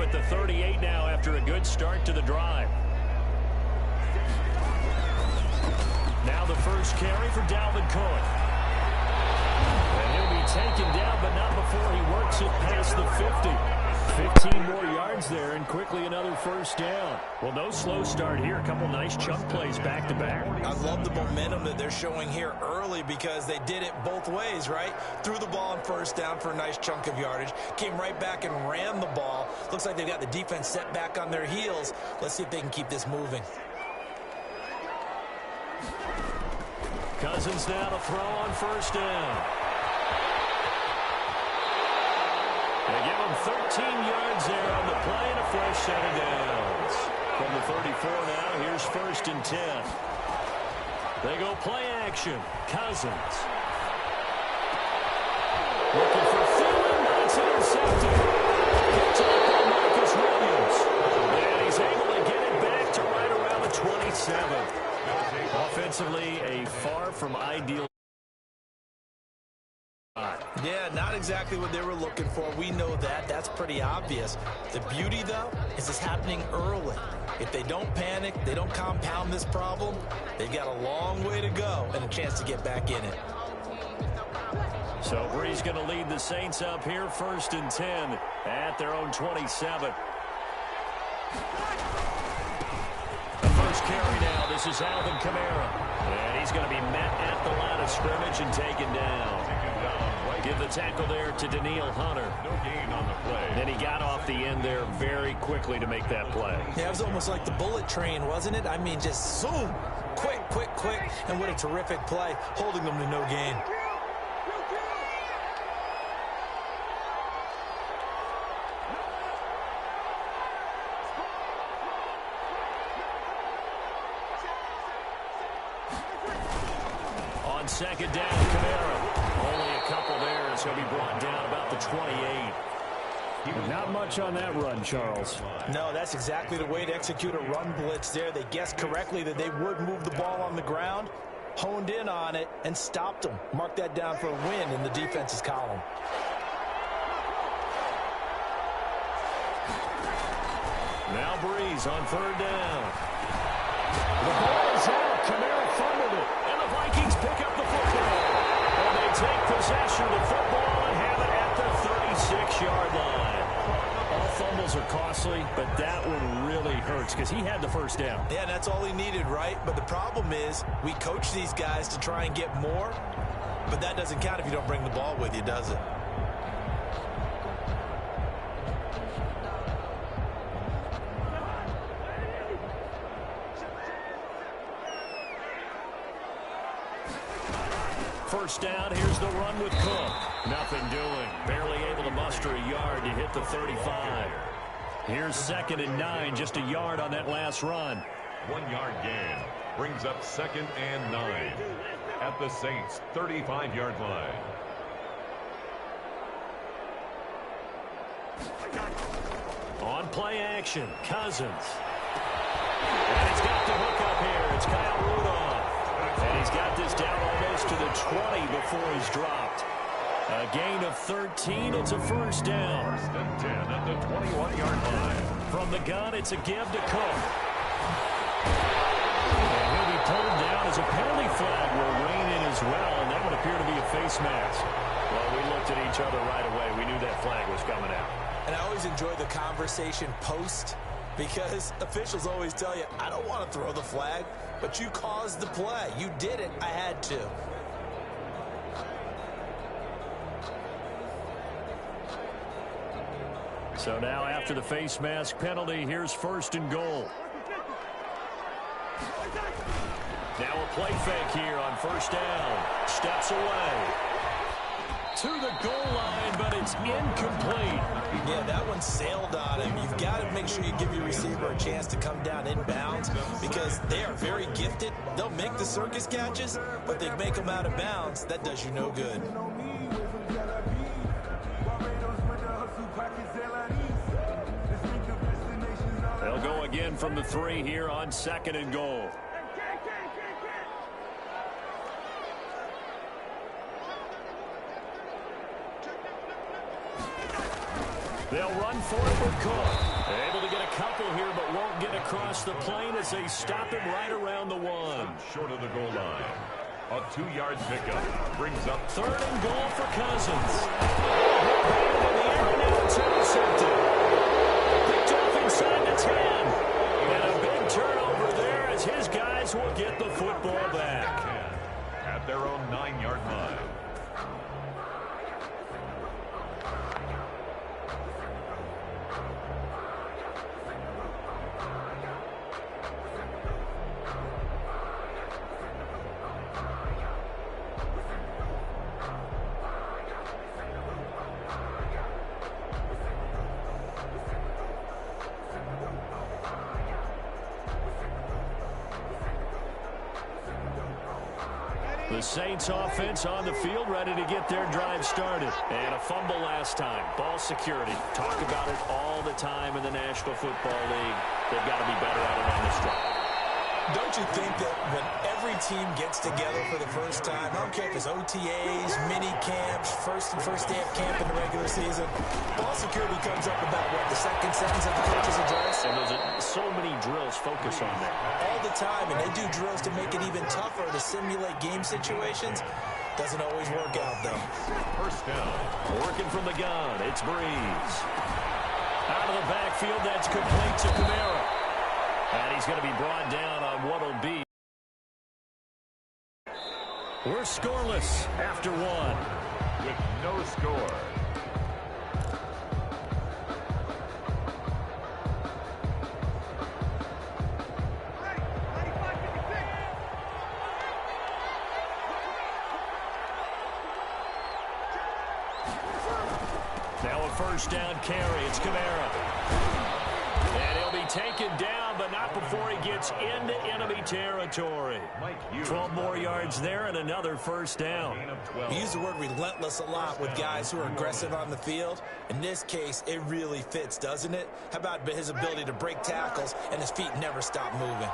at the 38 now after a good start to the drive. Now the first carry for Dalvin Cook. And he'll be taken down, but not before he works it past the 50. 15 more yards there, and quickly another first down. Well, no slow start here. A couple nice chunk plays back-to-back. I love the momentum that they're showing here early because they did it both ways, right? Threw the ball on first down for a nice chunk of yardage. Came right back and ran the ball. Looks like they've got the defense set back on their heels. Let's see if they can keep this moving. Cousins now to throw on first down. They give him 13 yards there on the play and a fresh set of downs. From the 34 now, here's first and 10. They go play action. Cousins. Looking for Thielen, but it's intercepted. Picked up by Marcus Williams. And he's able to get it back to right around the 27. Offensively, a far from ideal. Yeah, not exactly what they were looking for. We know that. That's pretty obvious. The beauty, though, is it's happening early. If they don't panic, they don't compound this problem, they've got a long way to go and a chance to get back in it. So Bree's going to lead the Saints up here, first and 10 at their own 27. The first carry now. This is Alvin Kamara. And he's going to be met at the line of scrimmage and taken down. Give the tackle there to Daniil Hunter. No gain on the play. Then he got off the end there very quickly to make that play. Yeah, it was almost like the bullet train, wasn't it? I mean, just zoom. Quick, quick, quick. And what a terrific play, holding them to no gain. On second down, Kamara. Only a couple there as he'll be brought down about the 28. Not much on that run, Charles. No, that's exactly the way to execute a run blitz there. They guessed correctly that they would move the ball on the ground, honed in on it, and stopped them. Mark that down for a win in the defense's column. Now Breeze on third down. The ball is out. Kamara fumbled it. And the Vikings pick up the football. And they take possession of the football and have it at the 36-yard line. All fumbles are costly, but that one really hurts because he had the first down. Yeah, and that's all he needed, right? But the problem is we coach these guys to try and get more, but that doesn't count if you don't bring the ball with you, does it? First down, here's the run with Cook. Nothing doing. Barely able to muster a yard to hit the 35. Here's second and 9, just a yard on that last run. 1 yard gain brings up second and 9 at the Saints' 35-yard line. On play action, Cousins. And he's got the hook up here. It's Kyle Rudolph. And he's got this down almost to the 20 before he's dropped. A gain of 13. It's a first down. First and 10 at the 21-yard line. From the gun, it's a give to Cook. And he'll be pulled down as a penalty flag will rein in as well, and that would appear to be a face mask. Well, we looked at each other right away. We knew that flag was coming out. And I always enjoy the conversation post because officials always tell you, I don't want to throw the flag, but you caused the play. You did it. I had to. So now after the face mask penalty, here's first and goal. Now a play fake here on first down. Steps away to the goal line, but it's incomplete. Yeah, that one sailed on him. You've got to make sure you give your receiver a chance to come down inbounds because they are very gifted. They'll make the circus catches, but they make them out of bounds. That does you no good. They'll go again from the 3 here on second and goal. They'll run for it with Cook. across the plane as they stop him right around the 1. Short of the goal line. A 2-yard pickup brings up 3rd and goal for Cousins. In the air, now it's intercepted. Picked off inside the 10. And a big turnover there as his guys will get the football back. At their own 9-yard line. The Saints offense on the field, ready to get their drive started. And a fumble last time. Ball security. Talk about it all the time in the National Football League. They've got to be better at it on this drive. Don't you think that when every team gets together for the first time, I don't care if it's OTAs, mini camps, first day of camp in the regular season, ball security comes up about, what, the second sentence of the coach's address? And there's so many drills focus on that. All the time, and they do drills to make it even tougher to simulate game situations. Doesn't always work out, though. First down. Working from the gun, it's Breeze. Out of the backfield, that's complete to Kamara. And he's going to be brought down on what will be. We're scoreless after 1. With no score. Now a first down carry. It's Kamara. And he'll be taken down, but not before he gets into enemy territory. 12 more yards there and another first down. We use the word relentless a lot with guys who are aggressive on the field. In this case, it really fits, doesn't it? How about his ability to break tackles and his feet never stop moving?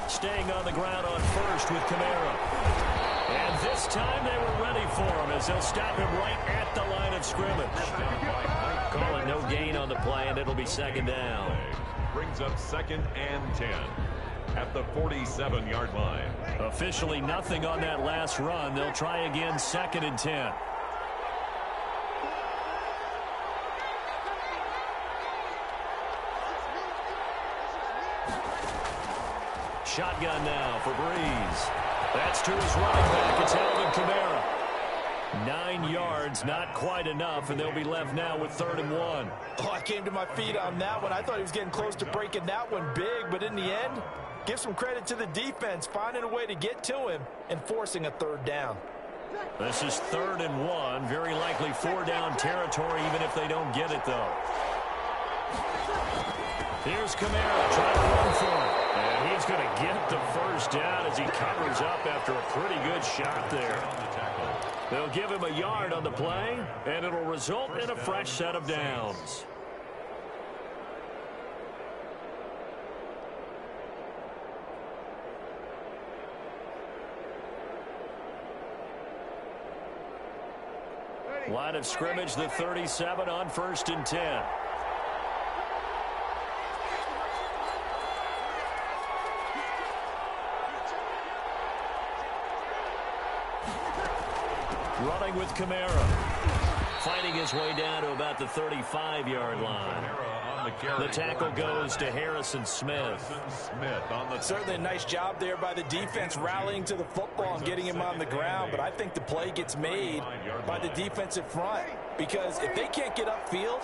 Staying on the ground on first with Kamara. And this time they were ready for him as they'll stop him right at the line of scrimmage. Calling no gain on the play, and it'll be second down. Brings up 2nd and 10 at the 47-yard line. Officially nothing on that last run. They'll try again 2nd and 10. Shotgun now for Breeze. That's to his running back. It's Alvin Kamara. 9 yards, not quite enough, and they'll be left now with 3rd and 1. Oh, I came to my feet on that one. I thought he was getting close to breaking that one big, but in the end, give some credit to the defense, finding a way to get to him and forcing a 3rd down. This is 3rd and 1. Very likely 4-down territory, even if they don't get it, though. Here's Kamara trying to run for it. And he's going to get the first down as he covers up after a pretty good shot there. They'll give him a yard on the play, and it'll result in a fresh set of downs. Line of scrimmage, the 37 on 1st and 10. Running with Kamara. Fighting his way down to about the 35-yard line. The tackle goes to Harrison Smith. Certainly a nice job there by the defense rallying to the football and getting him on the ground, but I think the play gets made by the defensive front because if they can't get upfield,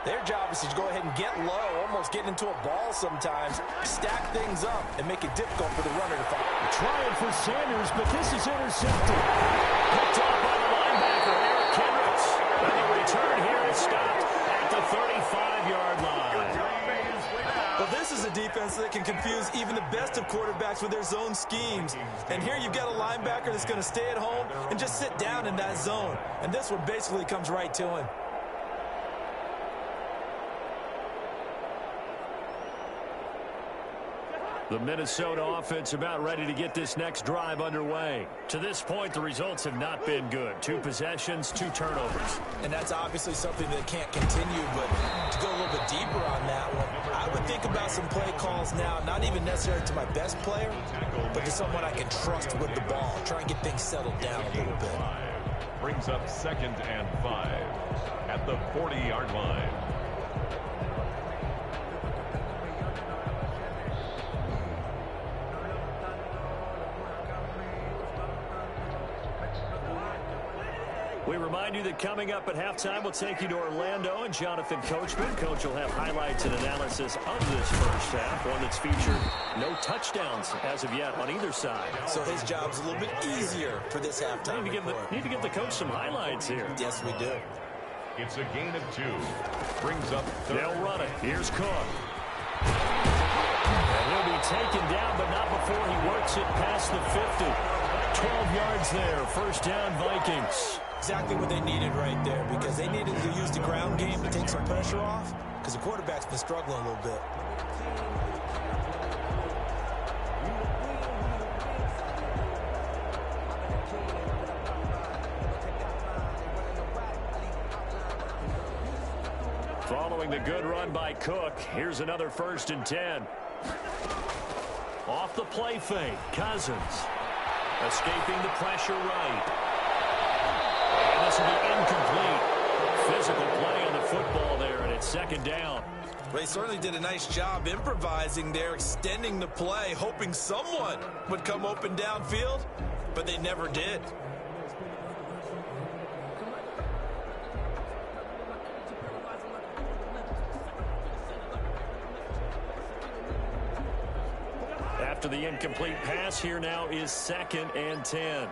their job is to go ahead and get low, almost get into a ball sometimes, stack things up, and make it difficult for the runner to follow. Trying for Sanders, but this is intercepted. Picked up by the linebacker, Eric Kendricks. And the return here is stopped at the 35-yard line. Well, this is a defense that can confuse even the best of quarterbacks with their zone schemes. And here you've got a linebacker that's going to stay at home and just sit down in that zone. And this one basically comes right to him. The Minnesota offense about ready to get this next drive underway. To this point, the results have not been good. 2 possessions, 2 turnovers. And that's obviously something that can't continue, but to go a little bit deeper on that one, I would think about some play calls now, not even necessarily to my best player, but to someone I can trust with the ball. Try and get things settled down a little bit. Brings up 2nd and 5 at the 40-yard line. We remind you that coming up at halftime, we'll take you to Orlando and Jonathan Coachman. Coach will have highlights and analysis of this first half, one that's featured no touchdowns as of yet on either side. So his job's a little bit easier for this halftime report. Need to give the coach some highlights here. Yes, we do. It's a gain of 2. Brings up 3rd. They'll run it. Here's Cook. And he'll be taken down, but not before he works it past the 50. 12 yards there. First down, Vikings. Exactly what they needed right there, because they needed to use the ground game to take some pressure off, because the quarterback's been struggling a little bit. Following the good run by Cook, here's another 1st and 10. Off the play fake, Cousins. Escaping the pressure right. And this will be incomplete. Physical play on the football there, and it's 2nd down. They certainly did a nice job improvising there, extending the play, hoping someone would come open downfield, but they never did. After the incomplete pass, here now is 2nd and 10.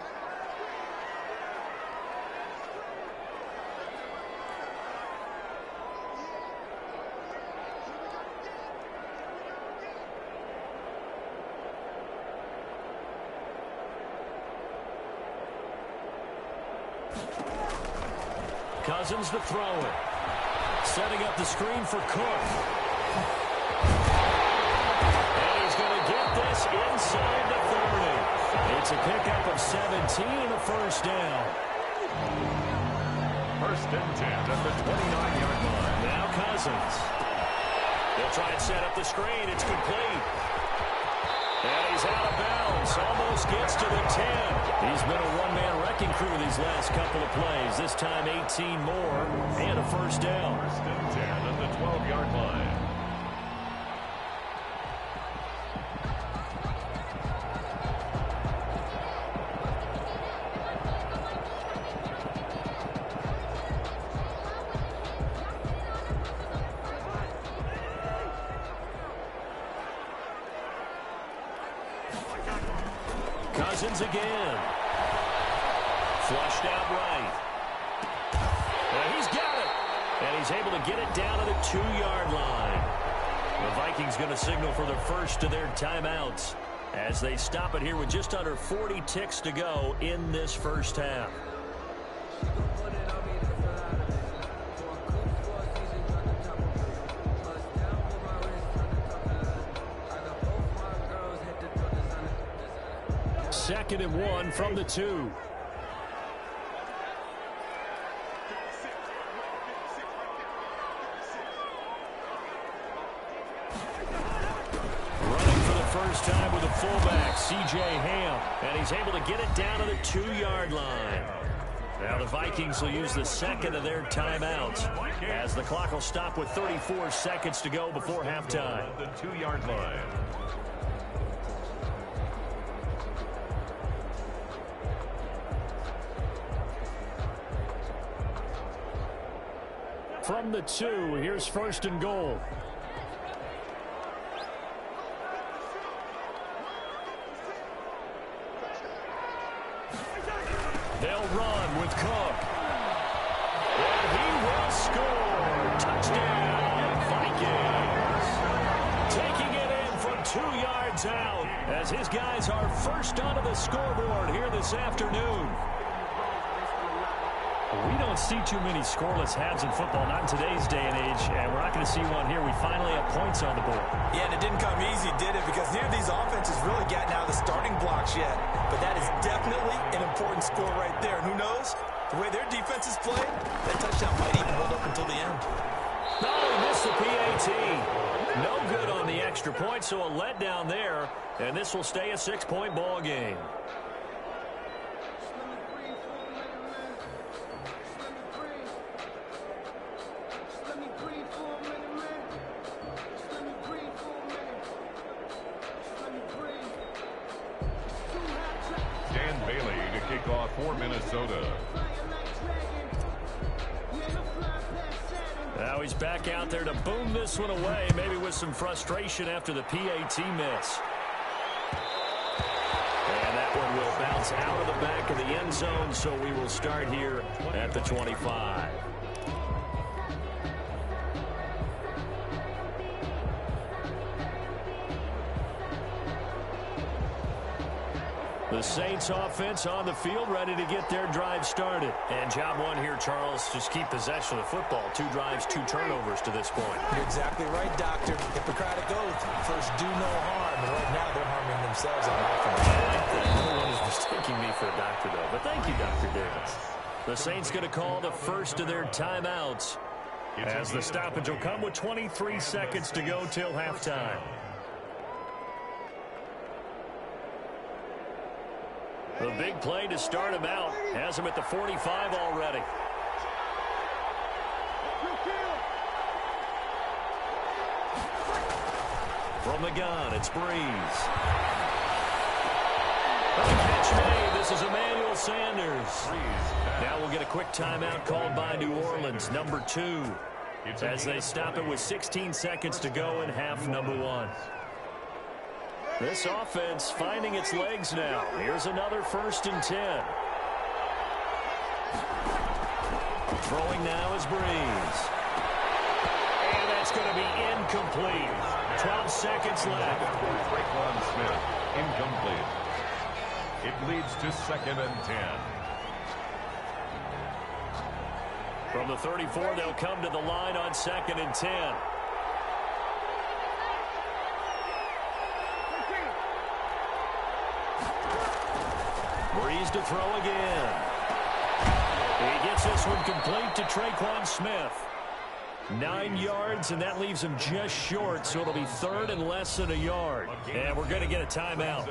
Cousins to throw it. Setting up the screen for Cook. And he's going to get this inside the 30. It's a pickup of 17 and a 1st down. 1st and 10 at the 29-yard line. Now Cousins. They'll try and set up the screen. It's complete. And he's out of bounds. Almost gets to the 10. He's been a one-man wrecking crew these last couple of plays. This time 18 more and a 1st down. 1st and 10 at the 12-yard line. Cousins again. Flushed out right. And he's got it. And he's able to get it down to the 2-yard line. The Vikings going to signal for the first of their timeouts as they stop it here with just under 40 ticks to go in this first half. Second and 1 from the 2. Running for the first time with a fullback, C.J. Ham. And he's able to get it down to the 2-yard line. Now the Vikings will use the second of their timeouts as the clock will stop with 34 seconds to go before halftime. The 2-yard line. From the 2, here's 1st and goal. They'll run with Cook. And he will score. Touchdown, Vikings. Taking it in from 2 yards out as his guys are first onto the scoreboard here this afternoon. We don't see too many scoreless halves in football, not in today's day and age, and we're not going to see one here. We finally have points on the board. Yeah, and it didn't come easy, did it? Because neither of these offenses really got out of the starting blocks yet. But that is definitely an important score right there. And who knows? The way their defense is played, that touchdown might even hold up until the end. No, he missed the PAT. No good on the extra point, so a letdown there, and this will stay a 6-point ball game. For Minnesota. Now he's back out there to boom this one away, maybe with some frustration after the PAT miss. And that one will bounce out of the back of the end zone, so we will start here at the 25. The Saints offense on the field, ready to get their drive started. And job one here, Charles, just keep possession of the football. 2 drives, 2 turnovers to this point. You're exactly right, Doctor. Hippocratic oath. First, do no harm. And right now, they're harming themselves on offense. I like that. No one is mistaking me for a doctor, though. But thank you, Dr. Davis. The Saints going to call the first of their timeouts, as the stoppage will come with 23 seconds to go till halftime. The big play to start him out has him at the 45 already. From the gun, it's Breeze. The catch made. This is Emmanuel Sanders. Now we'll get a quick timeout called by New Orleans, number 2, as they stop it with 16 seconds to go in half number 1. This offense finding its legs now. Here's another 1st and 10. Throwing now is Breeze. And that's going to be incomplete. 12 seconds left. Traquan Smith, incomplete. It leads to 2nd and 10. From the 34, they'll come to the line on 2nd and 10. Breeze to throw again. He gets this one complete to Traquan Smith. 9 yards, and that leaves him just short, so it'll be 3rd and less than a yard. And we're going to get a timeout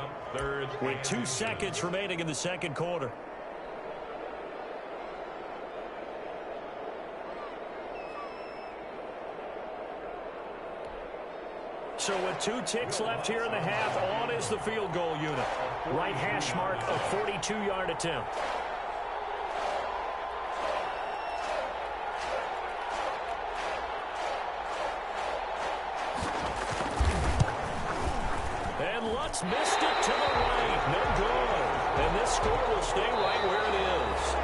with 2 seconds remaining in the second quarter. So with 2 ticks left here in the half, on is the field goal unit. Right hash mark, a 42-yard attempt. And Lutz missed it to the right. No good. And this score will stay right where it is.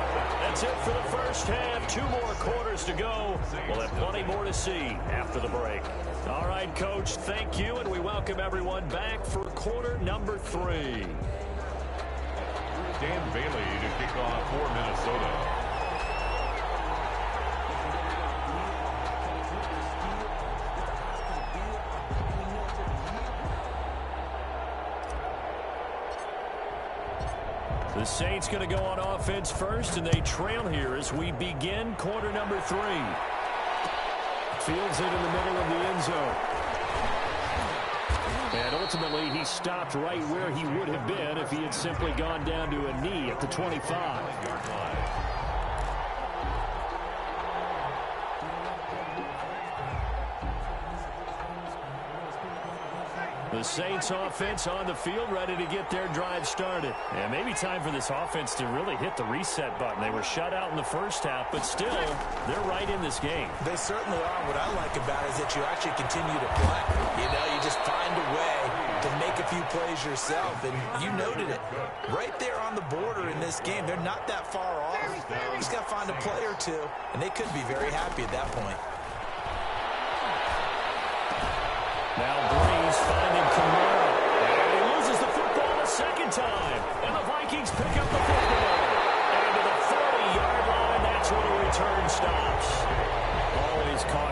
That's it for the first half. 2 more quarters to go. We'll have plenty more to see after the break. All right, Coach, thank you, and we welcome everyone back for quarter number 3. Dan Bailey to kick off for Minnesota. The Saints going to go on offense first, and they trail here as we begin quarter number 3. Fields it in the middle of the end zone. And ultimately, he stopped right where he would have been if he had simply gone down to a knee at the 25. The Saints offense on the field, ready to get their drive started. And maybe time for this offense to really hit the reset button. They were shut out in the first half, but still, they're right in this game. They certainly are. What I like about it is that you actually continue to play. You know, you just find a way to make a few plays yourself, and you noted it. Right there on the border in this game, they're not that far off. You just got to find a play or two, and they could be very happy at that point. Now Breeze finding Kamara. And he loses the football a second time. And the Vikings pick up the football. And to the 40-yard line, that's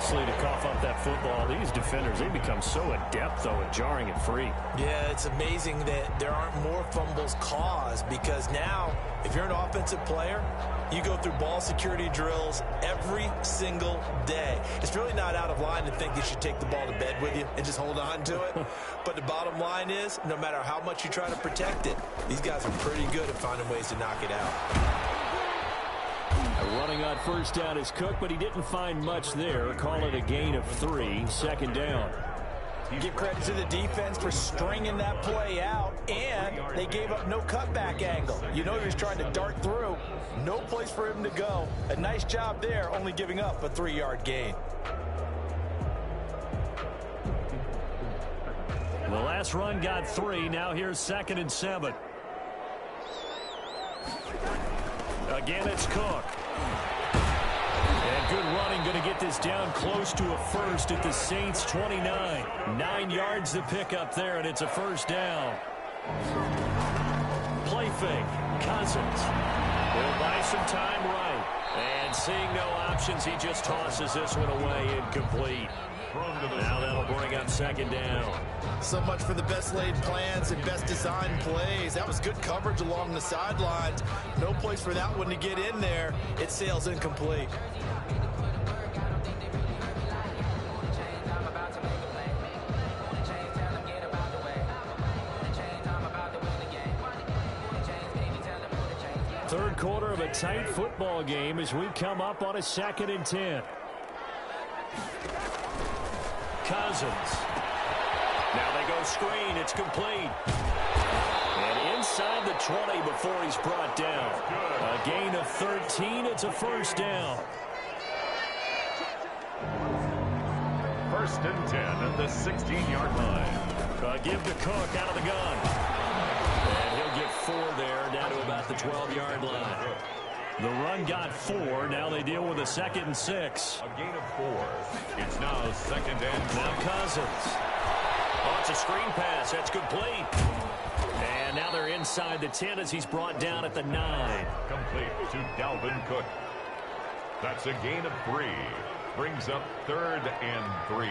nicely to cough up that football. These defenders, they become so adept, though, at jarring it free. Yeah, it's amazing that there aren't more fumbles caused, because now, if you're an offensive player, you go through ball security drills every single day. It's really not out of line to think you should take the ball to bed with you and just hold on to it. But the bottom line is, no matter how much you try to protect it, these guys are pretty good at finding ways to knock it out. Running on first down is Cook, but he didn't find much there. Call it a gain of 3, second down. Give credit to the defense for stringing that play out, and they gave up no cutback angle. You know he was trying to dart through. No place for him to go. A nice job there, only giving up a 3-yard gain. The last run got 3. Now here's 2nd and 7. Again, it's Cook. And good running, going to get this down close to a first at the Saints' 29. 9 yards to pick up there, and it's a first down. Play fake. Cousins. He'll buy some time right. And seeing no options, he just tosses this one away incomplete. Now that'll bring up 2nd down. So much for the best laid plans and best designed plays. That was good coverage along the sidelines. No place for that one to get in there. It sails incomplete. Third quarter of a tight football game as we come up on a 2nd and 10. Cousins. Now they go screen. It's complete. And inside the 20 before he's brought down. A gain of 13. It's a first down. 1st and 10 at the 16-yard line. Give to Cook out of the gun. And he'll get 4 there, down to about the 12-yard line. The run got 4. Now they deal with a 2nd and 6. A gain of 4. It's now 2nd and 10. Now Cousins. Oh, it's a screen pass. That's complete. And now they're inside the 10 as he's brought down at the 9. Complete to Dalvin Cook. That's a gain of 3. Brings up 3rd and 3.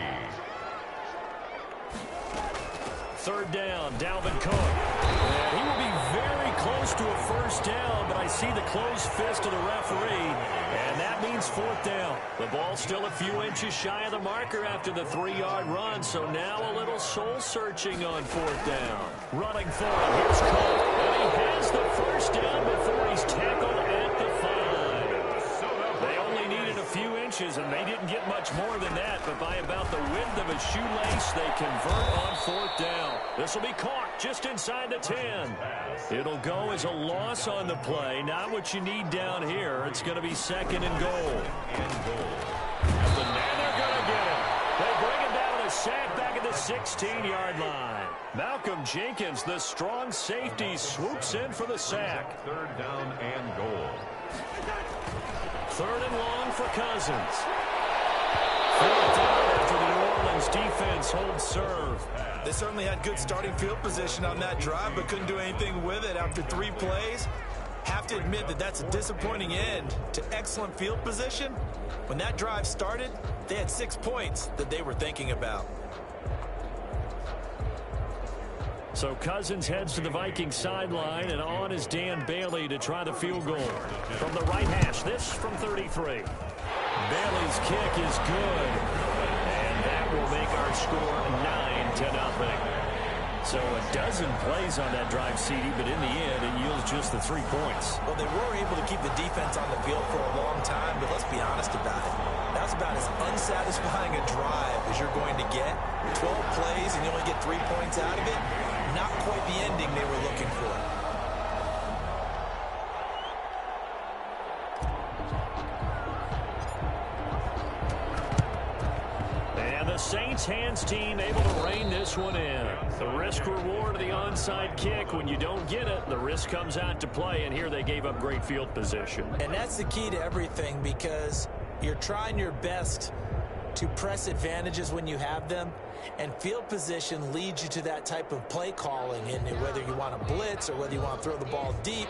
3rd down, Dalvin Cook. And he will be very close to a first down, but I see the closed fist of the referee, and that means 4th down. The ball's still a few inches shy of the marker after the 3-yard run, so now a little soul-searching on 4th down. Running for it, here's Cook, and he has the first down before he's tackled at the 5. They only needed a few inches, and they didn't get much more than that, but by about the width of a shoelace, they convert on 4th down. This will be caught just inside the 10. It'll go as a loss on the play. Not what you need down here. It's going to be 2nd and goal. And they're going to get him. They bring him down to the sack back at the 16-yard line. Malcolm Jenkins, the strong safety, swoops in for the sack. 3rd down and goal. 3rd and long for Cousins. 4th down after the New Orleans defense holds serve. They certainly had good starting field position on that drive, but couldn't do anything with it after 3 plays. Have to admit that that's a disappointing end to excellent field position. When that drive started, they had 6 points that they were thinking about. So Cousins heads to the Vikings sideline, and on is Dan Bailey to try the field goal. From the right hash, this from 33. Bailey's kick is good, and that will make our score 9-0. So a dozen plays on that drive, CD, but in the end, it yields just the 3 points. Well, they were able to keep the defense on the field for a long time, but let's be honest about it. That's about as unsatisfying a drive as you're going to get. 12 plays and you only get 3 points out of it. Not quite the ending they were looking for. And the Saints hands team able to rein this one in. The risk reward of the onside kick. When you don't get it, the risk comes out to play, and here they gave up great field position. And that's the key to everything, because you're trying your best to press advantages when you have them, and field position leads you to that type of play calling, and whether you want to blitz or whether you want to throw the ball deep,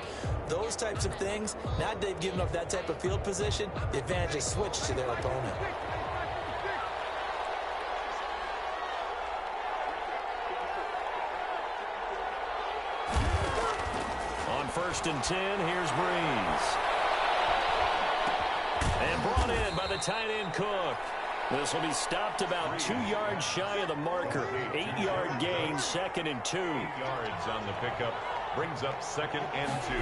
those types of things. Now they've given up that type of field position, the advantage is switched to their opponent. 1st and 10. Here's Breeze. And brought in by the tight end Cook. This will be stopped about 2 yards shy of the marker. 8-yard gain, 2nd and 2. 8 yards on the pickup. Brings up 2nd and 2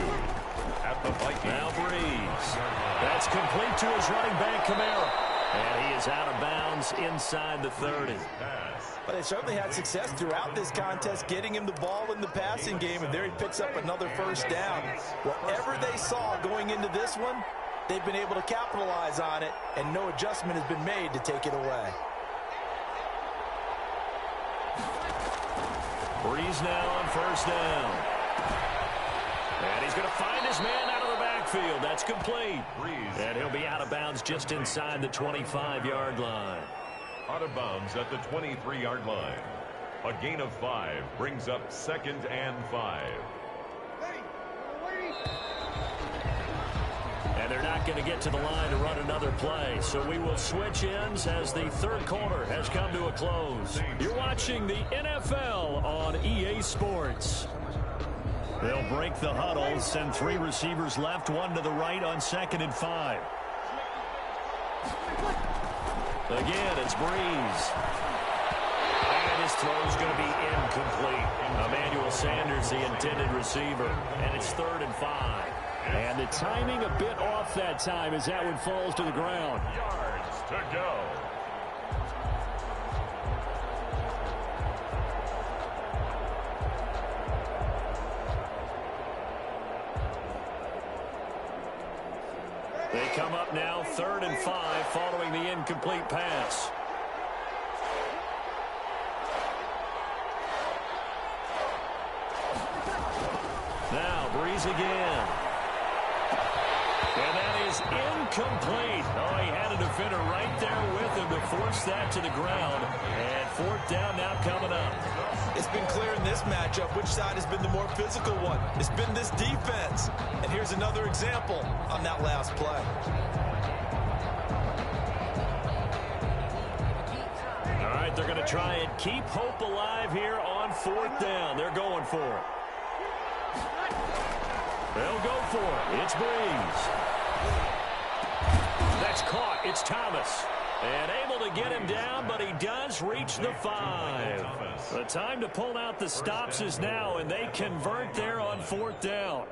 at the Vikings. Now Breeze. That's complete to his running back, Kamara. And he is out of bounds inside the 30. But they certainly had success throughout this contest getting him the ball in the passing game, and there he picks up another 1st down. Whatever they saw going into this one, they've been able to capitalize on it, and no adjustment has been made to take it away. Breeze now on 1st down. And he's going to find his man out of the backfield. That's complete. And he'll be out of bounds just inside the 25-yard line. Out of bounds at the 23-yard line. A gain of 5 brings up 2nd and 5. And they're not going to get to the line to run another play. So we will switch ends as the 3rd quarter has come to a close. You're watching the NFL on EA Sports. They'll break the huddle, send 3 receivers left, 1 to the right on 2nd and 5. Again, it's Breeze. And his throw's going to be incomplete. Emmanuel Sanders, the intended receiver. And it's 3rd and 5. And the timing a bit off that time as that one falls to the ground. Yards to go. They come up now 3rd and 5 following the incomplete pass. Now Breeze again. And that is incomplete. Oh, he had a defender right there with him to force that to the ground. And 4th down now coming up. It's been clear in this matchup which side has been the more physical one. It's been this defense. And here's another example on that last play. All right, they're going to try and keep hope alive here on 4th down. They're going for it. They'll go for it. It's Breeze. That's caught. It's Thomas. And able to get him down, but he does reach the 5. The time to pull out the stops is now, and they convert there on 4th down.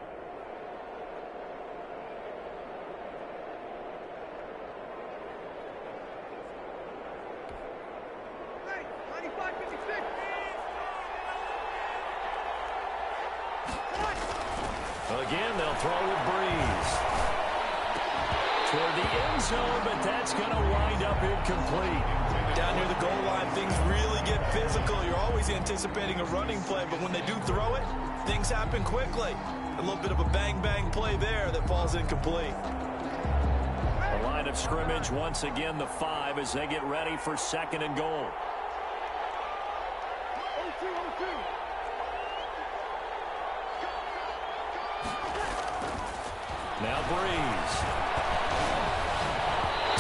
Again, they'll throw with Breeze. Toward the end zone, but that's going to wind up incomplete. Down near the goal line, things really get physical. You're always anticipating a running play, but when they do throw it, things happen quickly. A little bit of a bang-bang play there that falls incomplete. The line of scrimmage, once again, the 5 as they get ready for 2nd and goal. Now Breeze.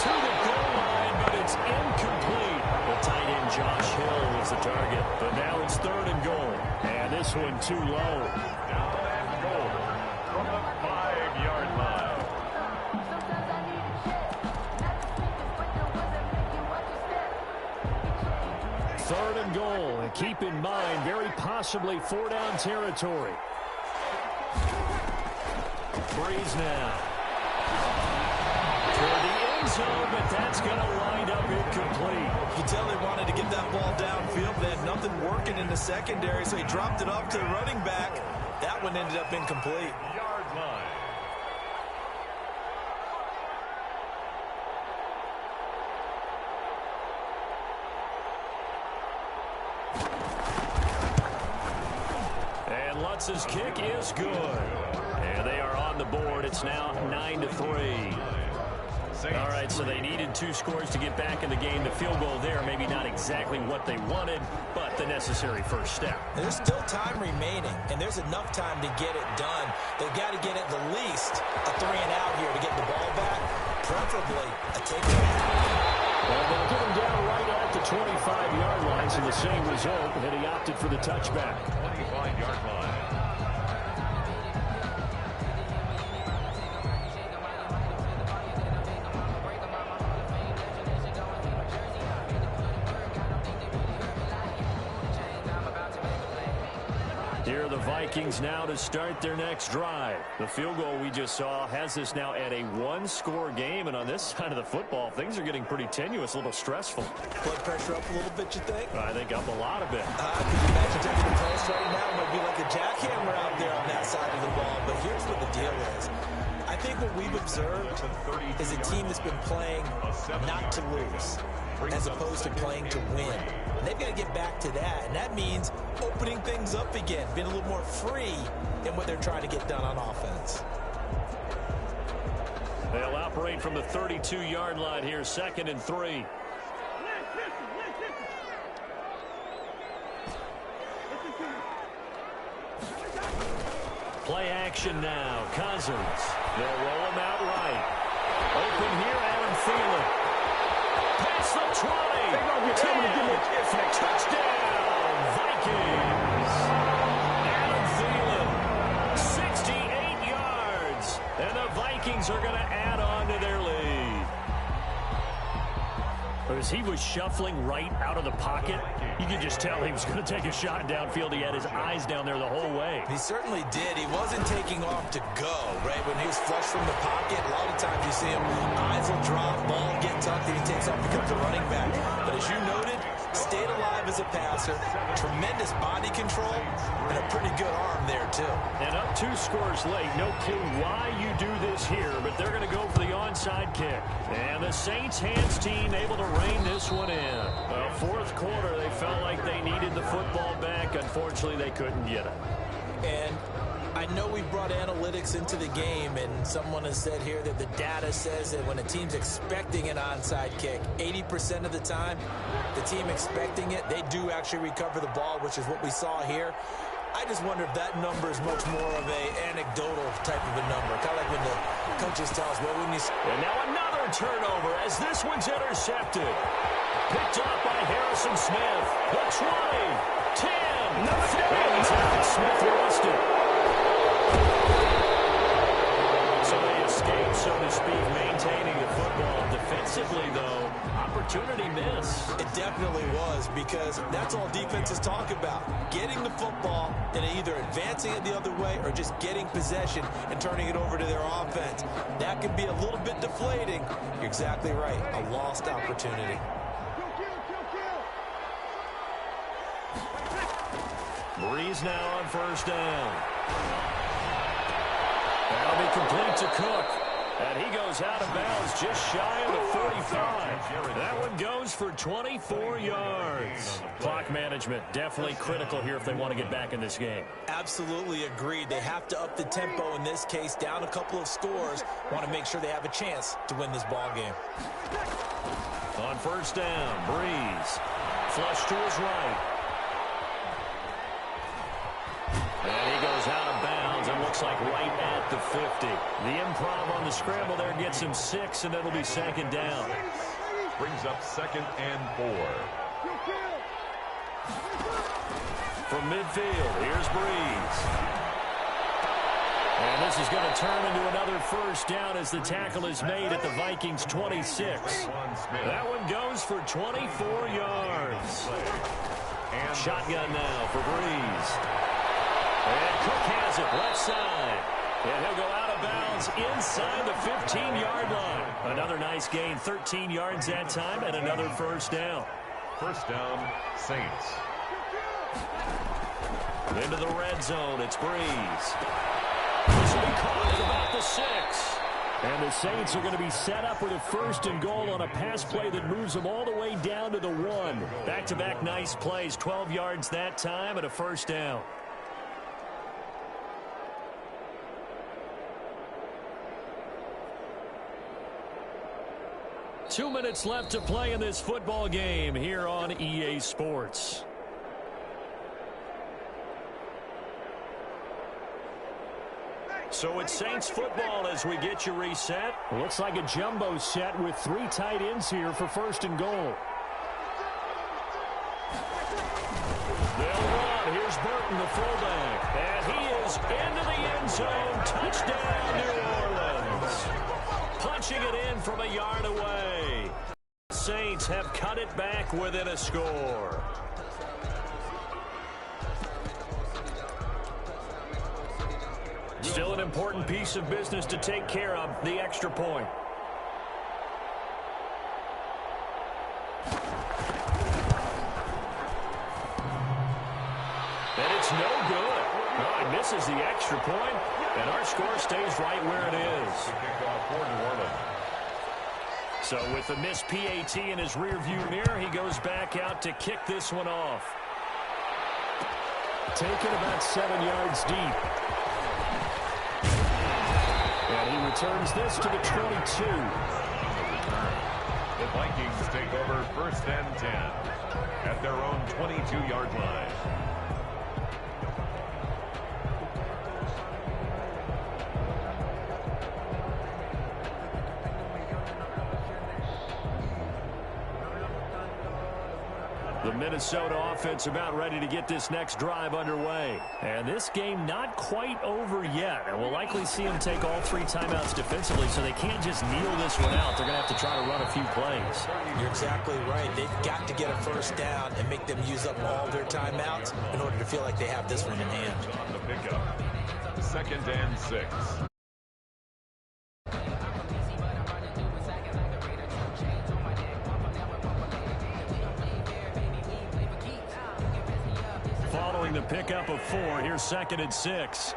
To the goal line, but it's incomplete. The tight end Josh Hill was the target, but now it's 3rd and goal. And this one too low. Down and goal from the 5-yard line. Third and goal, and keep in mind, very possibly 4-down territory. Breeze now. Toward the end zone, but that's going to wind up incomplete. You tell they wanted to get that ball downfield. They had nothing working in the secondary, so he dropped it off to the running back. That one ended up incomplete. Yard line. And Lutz's kick is good. And they are on the board. It's now 9-3. All right, so they needed 2 scores to get back in the game. The field goal there, maybe not exactly what they wanted, but the necessary first step. There's still time remaining, and there's enough time to get it done. They've got to get at the least a 3-and-out here to get the ball back, preferably a takeaway. Well, they'll get him down right at the 25-yard line, so the same result, and he opted for the touchback. 25-yard line. Here are the Vikings now to start their next drive. The field goal we just saw has this now at a one-score game, and on this side of the football, things are getting pretty tenuous, a little stressful. Blood pressure up a little bit, you think? I think up a lot of it. Could you imagine taking the place right now? It might be like a jackhammer out there on that side of the ball, but here's what the deal is. I think what we've observed is a team that's been playing not to lose as opposed to playing to win. And they've got to get back to that, and that means opening things up again, being a little more free in what they're trying to get done on offense. They'll operate from the 32-yard line here, 2nd and 3. Play action now. Cousins. They'll roll him out right. Open here, Adam Thielen. Past the 20. 10. Touchdown, Vikings. Adam Thielen. 68 yards. And the Vikings are going to add on to their lead. As he was shuffling right out of the pocket, you could just tell he was going to take a shot downfield. He had his eyes down there the whole way. He certainly did. He wasn't taking off to go, right? When he was flush from the pocket, a lot of times you see him, eyes will drop, ball get tucked, and he takes off, becomes a running back. But as you noted, stayed alive as a passer, tremendous body control, and a pretty good arm there, too. And up 2 scores late. No clue why you do this here, but they're going to go for the onside kick. And the Saints hands team able to rein this one in. Well, 4th quarter, they felt like they needed the football back. Unfortunately, they couldn't get it. And I know we brought analytics into the game, and someone has said here that the data says that when a team's expecting an onside kick, 80% of the time, the team expecting it, they do actually recover the ball, which is what we saw here. I just wonder if that number is much more of a anecdotal type of a number, kind of like when the coaches tell us, well, when you... And now another turnover as this one's intercepted. Picked up by Harrison Smith. The 20, 10, Smith lost it. So they escape, so to speak, maintaining the football. Defensively, though, opportunity miss. It definitely was, because that's all defenses talk about. Getting the football and either advancing it the other way or just getting possession and turning it over to their offense. That can be a little bit deflating. You're exactly right. A lost opportunity. Breeze now on 1st down. That'll be complete to Cook. And he goes out of bounds just shy of the 45. That one goes for 24 yards. Clock management definitely critical here if they want to get back in this game. Absolutely agreed. They have to up the tempo in this case, down a couple of scores. Want to make sure they have a chance to win this ball game. On 1st down, Breeze. Flush to his right. And he goes out of bounds and looks like right at the 50. The improv on the scramble there gets him 6, and it'll be 2nd down. Brings up 2nd and 4. From midfield, here's Breeze. And this is going to turn into another 1st down as the tackle is made at the Vikings 26. That one goes for 24 yards. Shotgun now for Breeze. And Cook has it left side. And he'll go out of bounds inside the 15-yard line. Another nice gain, 13 yards that time, and another 1st down. 1st down, Saints. Into the red zone, it's Breeze. This will be caught at about the 6. And the Saints are going to be set up with a 1st and goal on a pass play that moves them all the way down to the 1. Back-to-back nice plays, 12 yards that time, and a 1st down. Two minutes left to play in this football game here on EA Sports. So it's Saints football as we get you reset. Looks like a jumbo set with 3 tight ends here for 1st and goal. They'll run. Here's Burton, the fullback. And he is into the end zone. Touchdown, New Orleans. Punching it in from a yard away. Saints have cut it back within a score. Still an important piece of business to take care of, the extra point. And it's no good. No, he misses the extra point, and our score stays right where it is. So with the missed PAT in his rearview mirror, he goes back out to kick this one off. Taken about 7 yards deep. And he returns this to the 22. The Vikings take over 1st and 10 at their own 22-yard line. The Minnesota offense about ready to get this next drive underway. And this game not quite over yet. And we'll likely see them take all 3 timeouts defensively, so they can't just kneel this one out. They're going to have to try to run a few plays. You're exactly right. They've got to get a first down and make them use up all their timeouts in order to feel like they have this one in hand. On the pickup, 2nd and 6. Following the pickup of 4, here's 2nd and 6.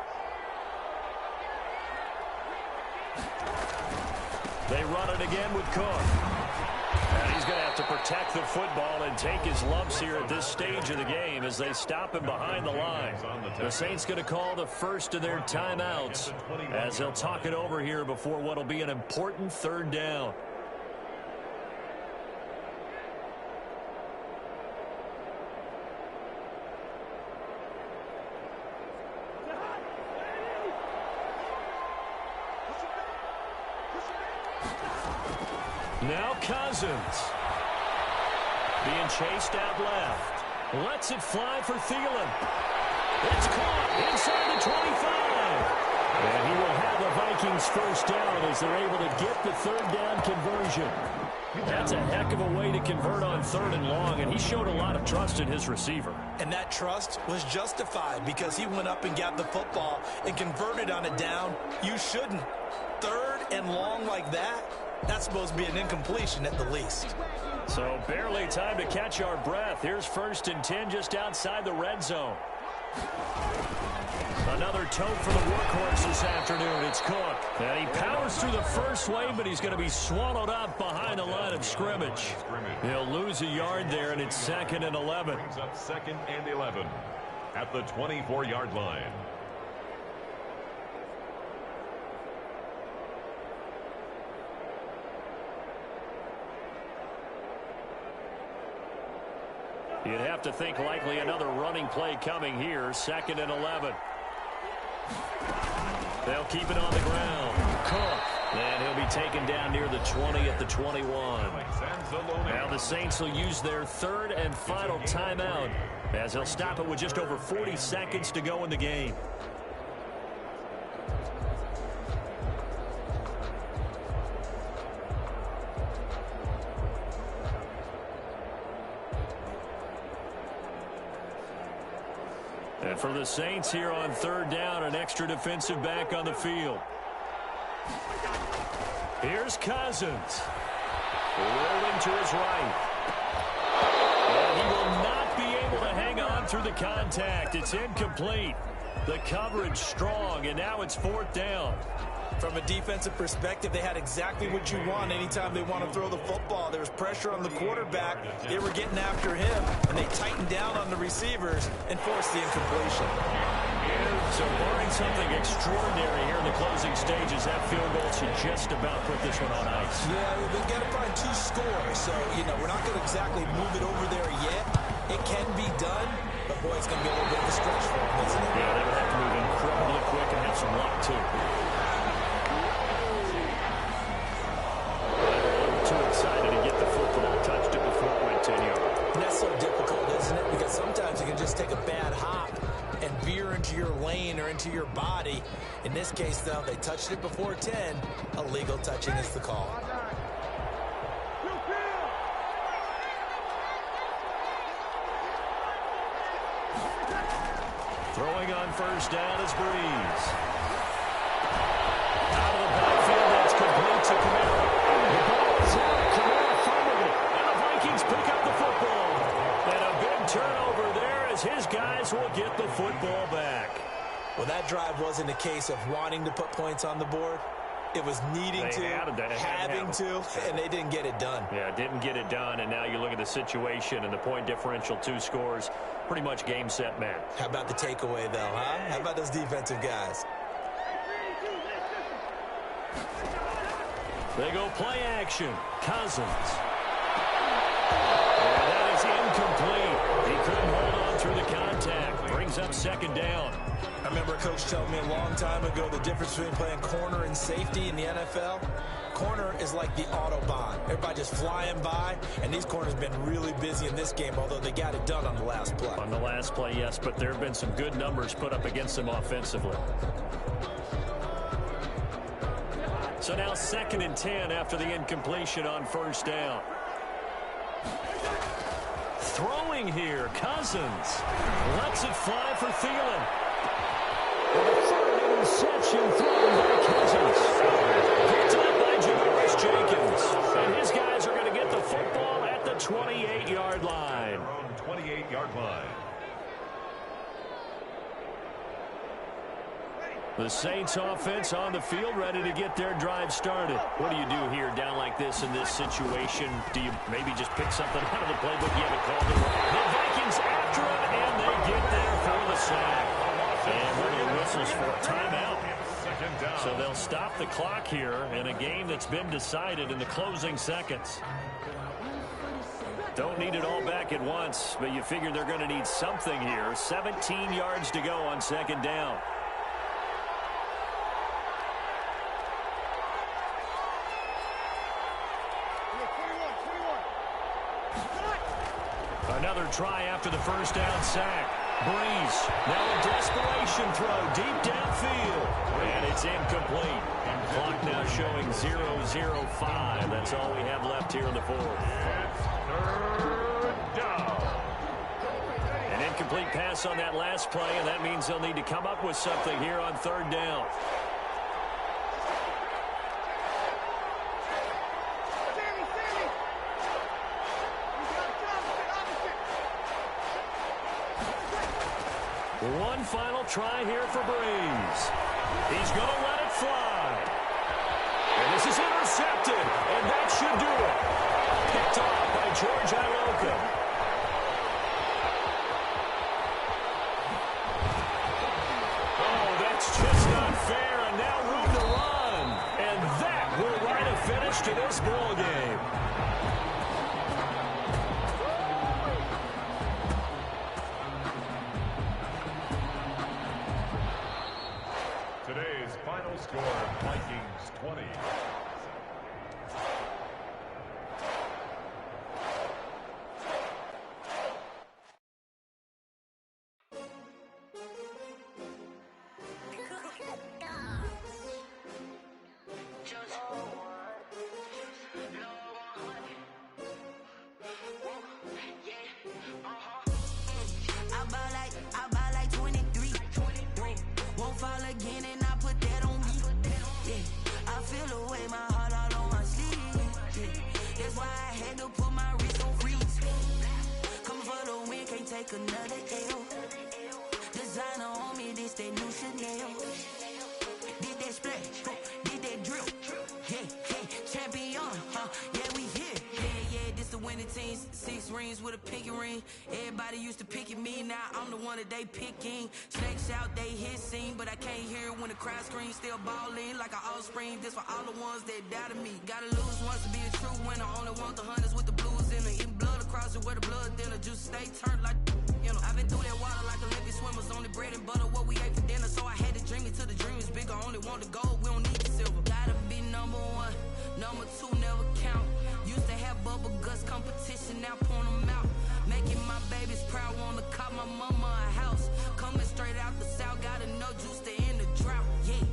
They run it again with Cook. And he's going to have to protect the football and take his lumps here at this stage of the game as they stop him behind the line. The Saints going to call the first of their timeouts as they'll talk it over here before what will be an important 3rd down. Now Cousins. Being chased out left. Lets it fly for Thielen. It's caught inside the 25. And he will have the Vikings first down as they're able to get the 3rd down conversion. That's a heck of a way to convert on 3rd and long, and he showed a lot of trust in his receiver. And that trust was justified because he went up and got the football and converted on a down. You shouldn't. 3rd and long like that, that's supposed to be an incompletion at the least. So barely time to catch our breath. Here's 1st and 10 just outside the red zone. Another tote for the workhorse this afternoon. It's Cook. And he powers through the first wave, but he's going to be swallowed up behind the line of scrimmage. He'll lose a yard there, and it's 2nd and 11. Brings up 2nd and 11 at the 24-yard line. You'd have to think likely another running play coming here. 2nd and 11. They'll keep it on the ground. Cook. And he'll be taken down near the 20 at the 21. Now the Saints will use their 3rd and final timeout as they'll stop it with just over 40 seconds to go in the game. And for the Saints here on 3rd down, an extra defensive back on the field. Here's Cousins. Rolling to his right. And he will not be able to hang on through the contact. It's incomplete. The coverage strong, and now it's 4th down. From a defensive perspective, they had exactly what you want anytime they want to throw the football. There was pressure on the quarterback. They were getting after him, and they tightened down on the receivers and forced the incompletion. So barring something extraordinary here in the closing stages, that field goal should just about put this one on ice. Yeah, they've got to find 2 scores. So, we're not going to exactly move it over there yet. It can be done, but, boy, it's going to be a little bit of a stretch for them, isn't it? Yeah, they would have to move incredibly quick and have some luck, too. Too excited to get the football, touched it before it went 10 yards. And that's so difficult, isn't it? Because sometimes you can just take a bad hop and veer into your lane or into your body. In this case, though, they touched it before 10. Illegal touching is the call. Throwing on 1st down is Breeze. Well, that drive wasn't a case of wanting to put points on the board. It was needing to, having to, and they didn't get it done. Yeah, didn't get it done, and now you look at the situation and the point differential, 2 scores, pretty much game, set, match. How about the takeaway, though, huh? How about those defensive guys? They go play action. Cousins. And that is incomplete. He couldn't hold on through the contact. Brings up second down. I remember a coach telling me a long time ago the difference between playing corner and safety in the NFL. Corner is like the Autobahn. Everybody just flying by, and these corners have been really busy in this game, although they got it done on the last play. On the last play, yes, but there have been some good numbers put up against them offensively. So now 2nd and 10 after the incompletion on first down. Throwing here, Cousins. Lets it fly for Thielen. And a 3rd interception thrown by Cousins. Picked up by Janoris Jenkins. And his guys are going to get the football at the 28-yard line. 28-yard line. The Saints offense on the field, ready to get their drive started. What do you do here down like this in this situation? Do you maybe just pick something out of the playbook? You haven't called it. The Vikings after him, and they get there for the sack. And one of the whistles for a timeout. So they'll stop the clock here in a game that's been decided in the closing seconds. Don't need it all back at once, but you figure they're going to need something here. 17 yards to go on 2nd down. Another try after the first down sack. Breeze, now a desperation throw deep downfield. And it's incomplete. Clock now showing 0:05. That's all we have left here in the 4th. Third down. An incomplete pass on that last play, and that means they'll need to come up with something here on 3rd down. One final try here for Breeze. He's going to let it fly. And this is intercepted, and that should do it. Picked off by George Iloka. Oh, that's just not fair, and now room to run. And that will write a finish to this ball game. Today's final score, Vikings 20. I buy like 23. Won't fall again and I put that on me. Yeah, I feel away, my heart all on my sleeve. Yeah, that's why I had to put my wrist on freeze. Coming for the win, can't take another L. Designer on me, this that new Chanel. Did that splash, did that drill. Yeah, champion, yeah, we here. Yeah, this the winning team. 6 rings with a pinky ring. Everybody used to pick at me, now I'm the one that they picking. Snakes out, they hit scene, but I can't hear it when the crowd screams. Still ballin' like an offspring. This for all the ones that doubted me. Gotta lose once to be a true winner. Only want the hunters with the blues in it. Eating blood across it where the blood thinner. Juice stay turned like, you know. I've been through that water like Olympic swimmers. Only bread and butter, what we ate for dinner. So I had to dream it till the dream is bigger. Only want the gold, we don't need the silver. Gotta be number 1, number 2 never count. Used to have bubble guts competition, now point them out. Making my babies proud, wanna cop my mama a house. Coming straight out the south, gotta know juice to end the drought. Yeah,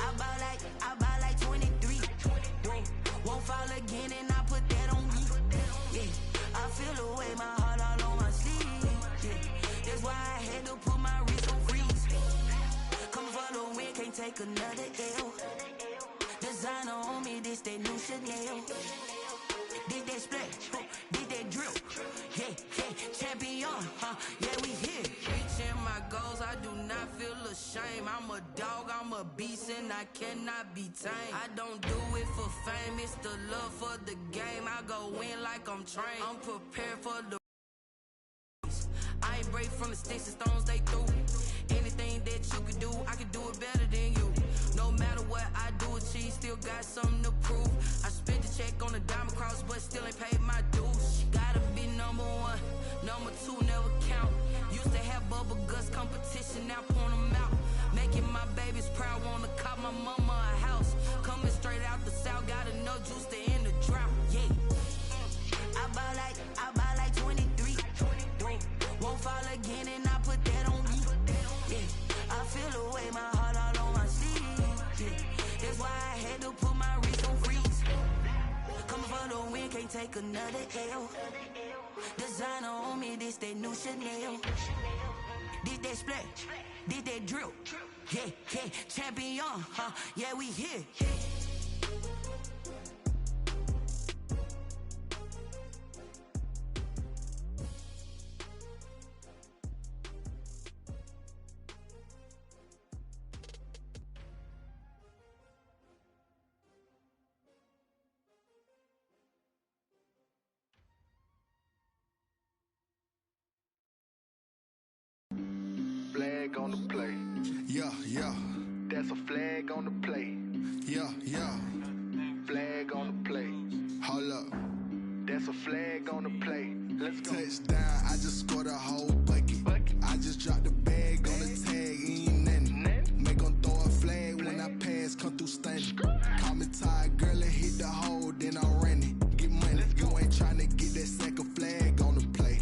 I buy like 23. Won't fall again and I put that on me. Yeah, I feel away, my heart all on my sleeve. Yeah, that's why I had to put my wrist on freeze. Coming for the win, can't take another L. Designer on me, this that new Chanel. Did that splash, did that drill. Yeah, champion, yeah, we here. Reaching my goals, I do not feel ashamed. I'm a dog, I'm a beast, and I cannot be tamed. I don't do it for fame, it's the love for the game. I go in like I'm trained. I'm prepared for the I ain't break from the sticks and stones they threw. Anything that you could do, I could do it better than you. No matter what I do, achieve, still got something to prove. I spent the check on the diamond cross, but still ain't paid my dues. Gotta be number one, number two never count. Used to have bubble guts competition, now point them out. Making my babies proud, wanna cop my mama a house. Coming straight out the south, got enough juice to end the drought. Yeah, I buy like 23. Won't fall again, and I put that on me. Yeah, I feel the way, my heart all on my sleeve. Yeah, that's why I had to put my wrist on freeze. Coming for the win, can't take another L. Designer on me, this that new Chanel. This that splash, this that drill. Yeah, yeah, champion, huh? Yeah, we here. Flag on the play. Yeah, yeah. That's a flag on the play. Yeah, yeah. Flag on the play. Hold up. That's a flag on the play. Let's go. Touchdown, I just scored a whole bucket. I just dropped the bag on the tag, ain't nothing. Make 'em throw a flag when I pass, come through stunning. Call me tired, girl, and hit the hole, then I'm running. Get money, you ain't tryna get that second flag on the play.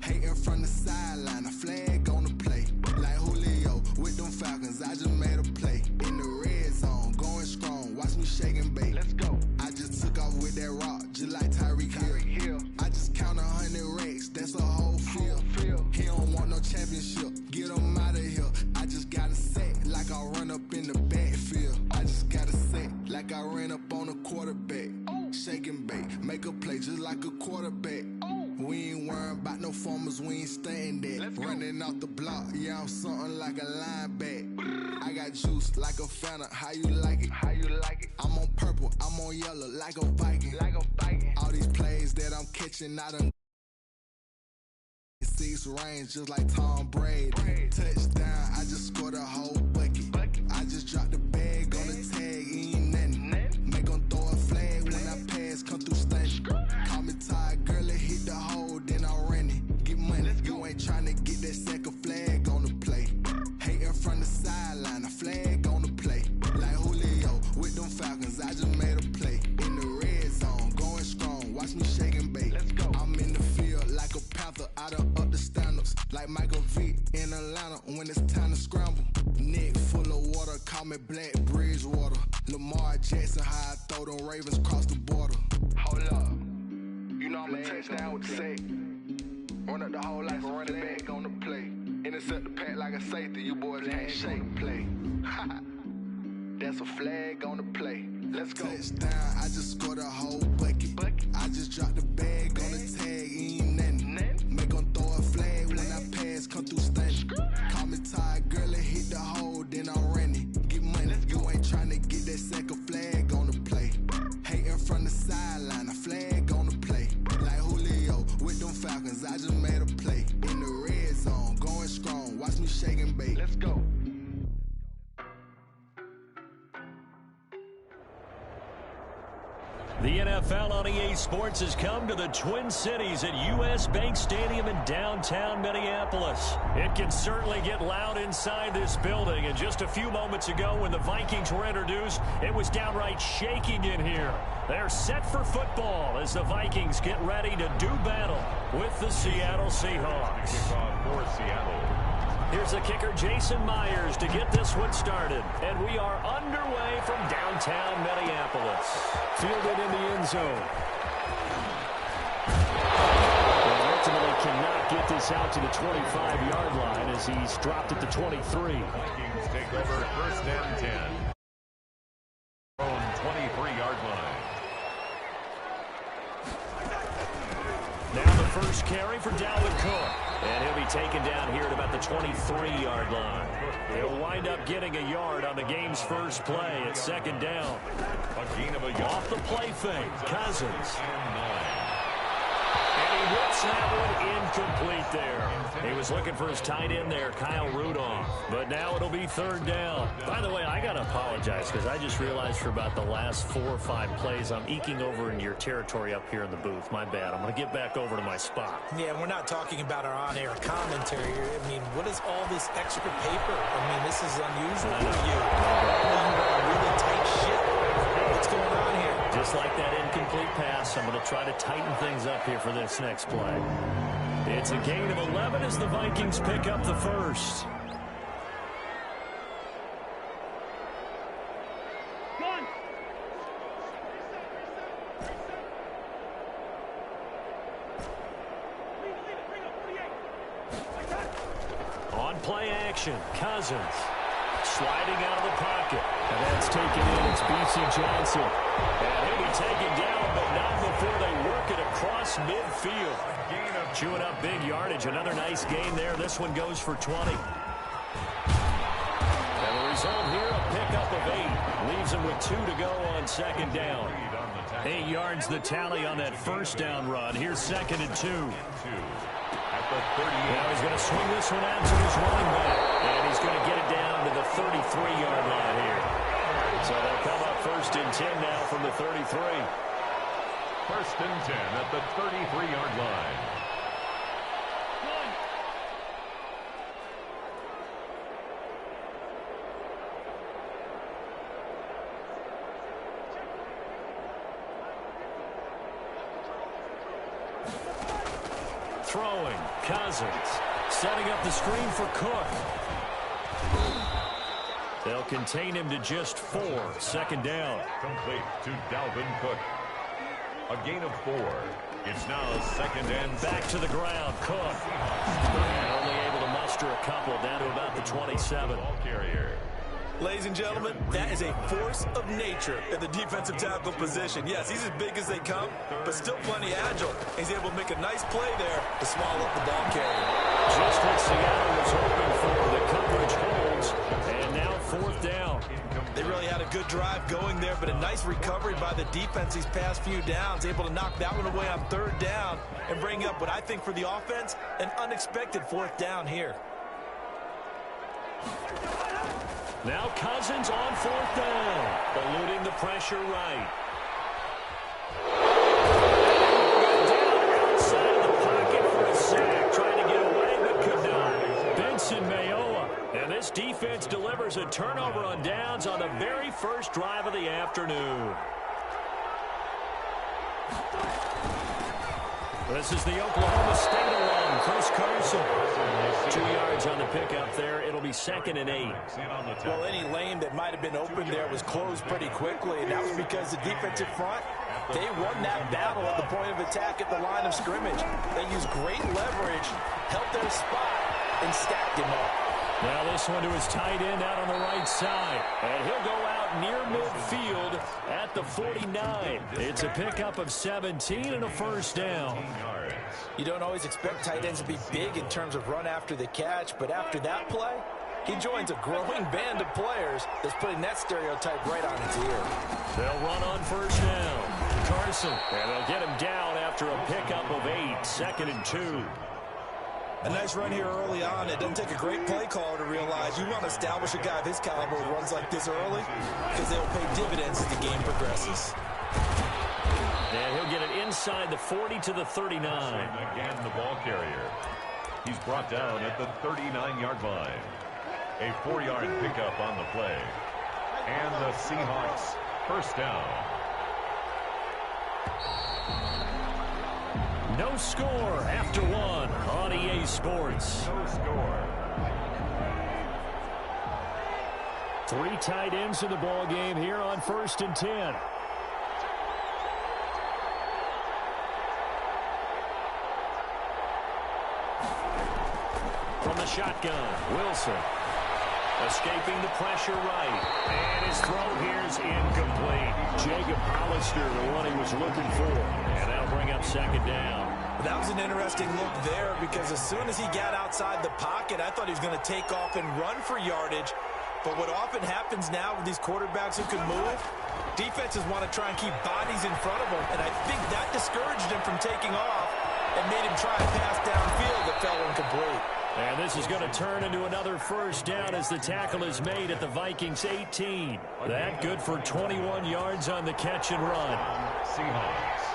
Hating from the sideline, a flag on the play. Like Julio with them Falcons, I just made a play. In the red zone, going strong, watch me shake and bake. Let's go. I just took off with that rock, just like Tyreek Hill. I just count 100 racks, that's a whole field. He don't want no championship, get him out of here. I just got a set, like I run up in the backfield. I just got a set, like I ran up on a quarterback. Shake and bake, make a play just like a quarterback. We ain't worrying about no formers, we ain't staying there. Running off the block, yeah, I'm something like a linebacker. I got juice like a Fanta, how you like it? How you like it? I'm on purple, I'm on yellow, like a Viking. Like a Viking. All these plays that I'm catching, I done 6 rings just like Tom Brady. Touchdown, I just scored a whole bucket. I just dropped the bag on the tag, ain't nothing. Make 'em throw a flag when I pass, come through stunning. Call me tired, girl, and hit the hole, then I'm running. Get money, you ain't tryna get that second flag on the play. Hating from the sideline, a flag on the play. Like Julio with them Falcons, I just made a play. In the red zone, going strong, watch me shake and bake. Let's go. I'm in the field like a Panther, I done up the standards. Like Michael Vick in Atlanta when it's time to scramble. Neck full of water, call me Black Bridgewater. Lamar Jackson, how I throw them Ravens across the border. Hold up. You know I'm a touchdown with the sack. Run up the whole life and running back on the play. Intercept the pack like a safety, you boys can't shake play. That's a flag on the play. Let's go. Touchdown, I just scored a whole bucket. I just dropped the bag on the tag, ain't nothing. Make 'em throw a flag when I pass, come through stunning. Call me tired, girl, and hit the hole, then I'm running. Get money, you ain't tryna get that second flag on the play. Hating from the sideline, a flag on the play. Like Julio with them Falcons, I just made a play. In the red zone, going strong, watch me shake and bake. Let's go. The NFL on EA Sports has come to the Twin Cities at US Bank Stadium in downtown Minneapolis. It can certainly get loud inside this building, and just a few moments ago when the Vikings were introduced, it was downright shaking in here. They're set for football as the Vikings get ready to do battle with the Seattle Seahawks. Kickoff for Seattle. Here's the kicker, Jason Myers, to get this one started. And we are underway from downtown Minneapolis. Fielded in the end zone. And ultimately cannot get this out to the 25-yard line as he's dropped at the 23. Vikings take over first and 10. Own 23-yard line. Now the first carry for Dalvin Cook. And he'll be taken down here at about the 23-yard line. He'll wind up getting a yard on the game's first play at second down. A gain of a yard. Off the play fake, Cousins. And he whips that one incomplete there. He was looking for his tight end there, Kyle Rudolph. But now it'll be third down. By the way, I got to apologize because I just realized for about the last 4 or 5 plays, I'm eking over into your territory up here in the booth. My bad. I'm going to get back over to my spot. Yeah, we're not talking about our on-air commentary here. I mean, what is all this extra paper? I mean, this is unusual for you. You run a really tight ship. What's going on here? Just like that incomplete pass, I'm going to try to tighten things up here for this next play. It's a gain of 11 as the Vikings pick up the first. On play action, Cousins. Sliding out of the pocket. And that's taken in. It's B.C. Johnson. And he'll be taken down, but not before they work it across midfield. Chewing up big yardage. Another nice gain there. This one goes for 20. And the result here, a pickup of 8. Leaves him with 2 to go on second down. 8 yards the tally on that first down run. Here's second and 2. Now he's going to swing this one out to his running back. And he's going to get it down to the 33-yard line here. So they'll come up first and 10 now from the 33. First and 10 at the 33-yard line. Throwing, Cousins, setting up the screen for Cook. They'll contain him to just 4, second down. Complete to Dalvin Cook. A gain of 4. It's now second and back to the ground, Cook. And only able to muster a couple down to about the 27. Ball carrier. Ladies and gentlemen, that is a force of nature in the defensive tackle position. Yes, he's as big as they come, but still plenty agile. He's able to make a nice play there to swallow up the ball carrier. Just what Seattle was hoping for. The coverage holds, and now fourth down. They really had a good drive going there, but a nice recovery by the defense these past few downs. Able to knock that one away on third down and bring up what I think for the offense, an unexpected fourth down here. Now Cousins on fourth down, eluding the pressure right. Down outside of the pocket for a sack, trying to get away but could not. Benson Mayowa, and this defense delivers a turnover on downs on the very first drive of the afternoon. This is the Oklahoma State alum, Chris Carson. 2 yards on the pickup there. It'll be second and 8. Well, any lane that might have been open there was closed pretty quickly, and that was because the defensive front, they won that battle at the point of attack at the line of scrimmage. They used great leverage, held their spot, and stacked him up. Now this one to his tight end out on the right side. And he'll go out near midfield at the 49. It's a pickup of 17 and a first down. You don't always expect tight ends to be big in terms of run after the catch, but after that play, he joins a growing band of players that's putting that stereotype right on its ear. They'll run on first down. Carson, and they'll get him down after a pickup of 8, second and 2. A nice run here early on. It doesn't take a great play caller to realize you want to establish a guy of his caliber who runs like this early because they'll pay dividends as the game progresses. And he'll get it inside the 40 to the 39. Again, the ball carrier. He's brought down at the 39-yard line. A 4-yard pickup on the play. And the Seahawks first down. No score after 1 on EA Sports. No score. 3 tight ends in the ball game here on first and 10. From the shotgun, Wilson. Escaping the pressure right. And his throw here is incomplete. Jacob Hollister, the one he was looking for. And that'll bring up second down. That was an interesting look there because as soon as he got outside the pocket, I thought he was going to take off and run for yardage. But what often happens now with these quarterbacks who can move, defenses want to try and keep bodies in front of them, and I think that discouraged him from taking off and made him try a pass downfield that fell incomplete. And this is going to turn into another first down as the tackle is made at the Vikings 18. That good for 21 yards on the catch and run. Seahawks.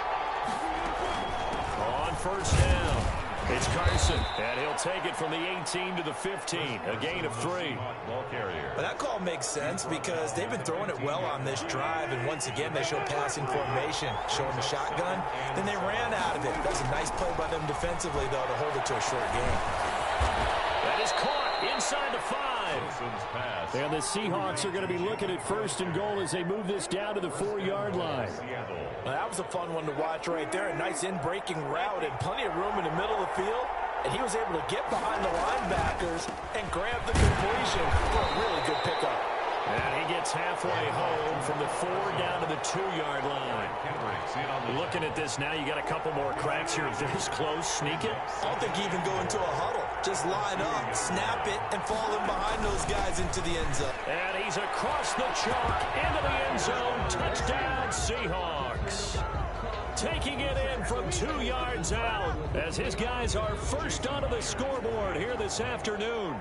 On first down, it's Carson, and he'll take it from the 18 to the 15, a gain of 3. Ball carrier. But that call makes sense because they've been throwing it well on this drive, and once again they show passing formation, showing the shotgun. Then they ran out of it. That's a nice play by them defensively, though, to hold it to a short game. That is caught inside the 5. Pass. And the Seahawks are going to be looking at first and goal as they move this down to the 4-yard line. Well, that was a fun one to watch right there. A nice in-breaking route and plenty of room in the middle of the field. And he was able to get behind the linebackers and grab the completion for a really good pickup. And he gets halfway home from the 4 down to the 2-yard line. Looking at this now, you got a couple more cracks here. If this close, sneak it. I don't think you even go into a huddle. Just line up, snap it, and fall in behind those guys into the end zone. And he's across the chalk into the end zone. Touchdown, Seahawks. Taking it in from 2 yards out as his guys are first onto the scoreboard here this afternoon.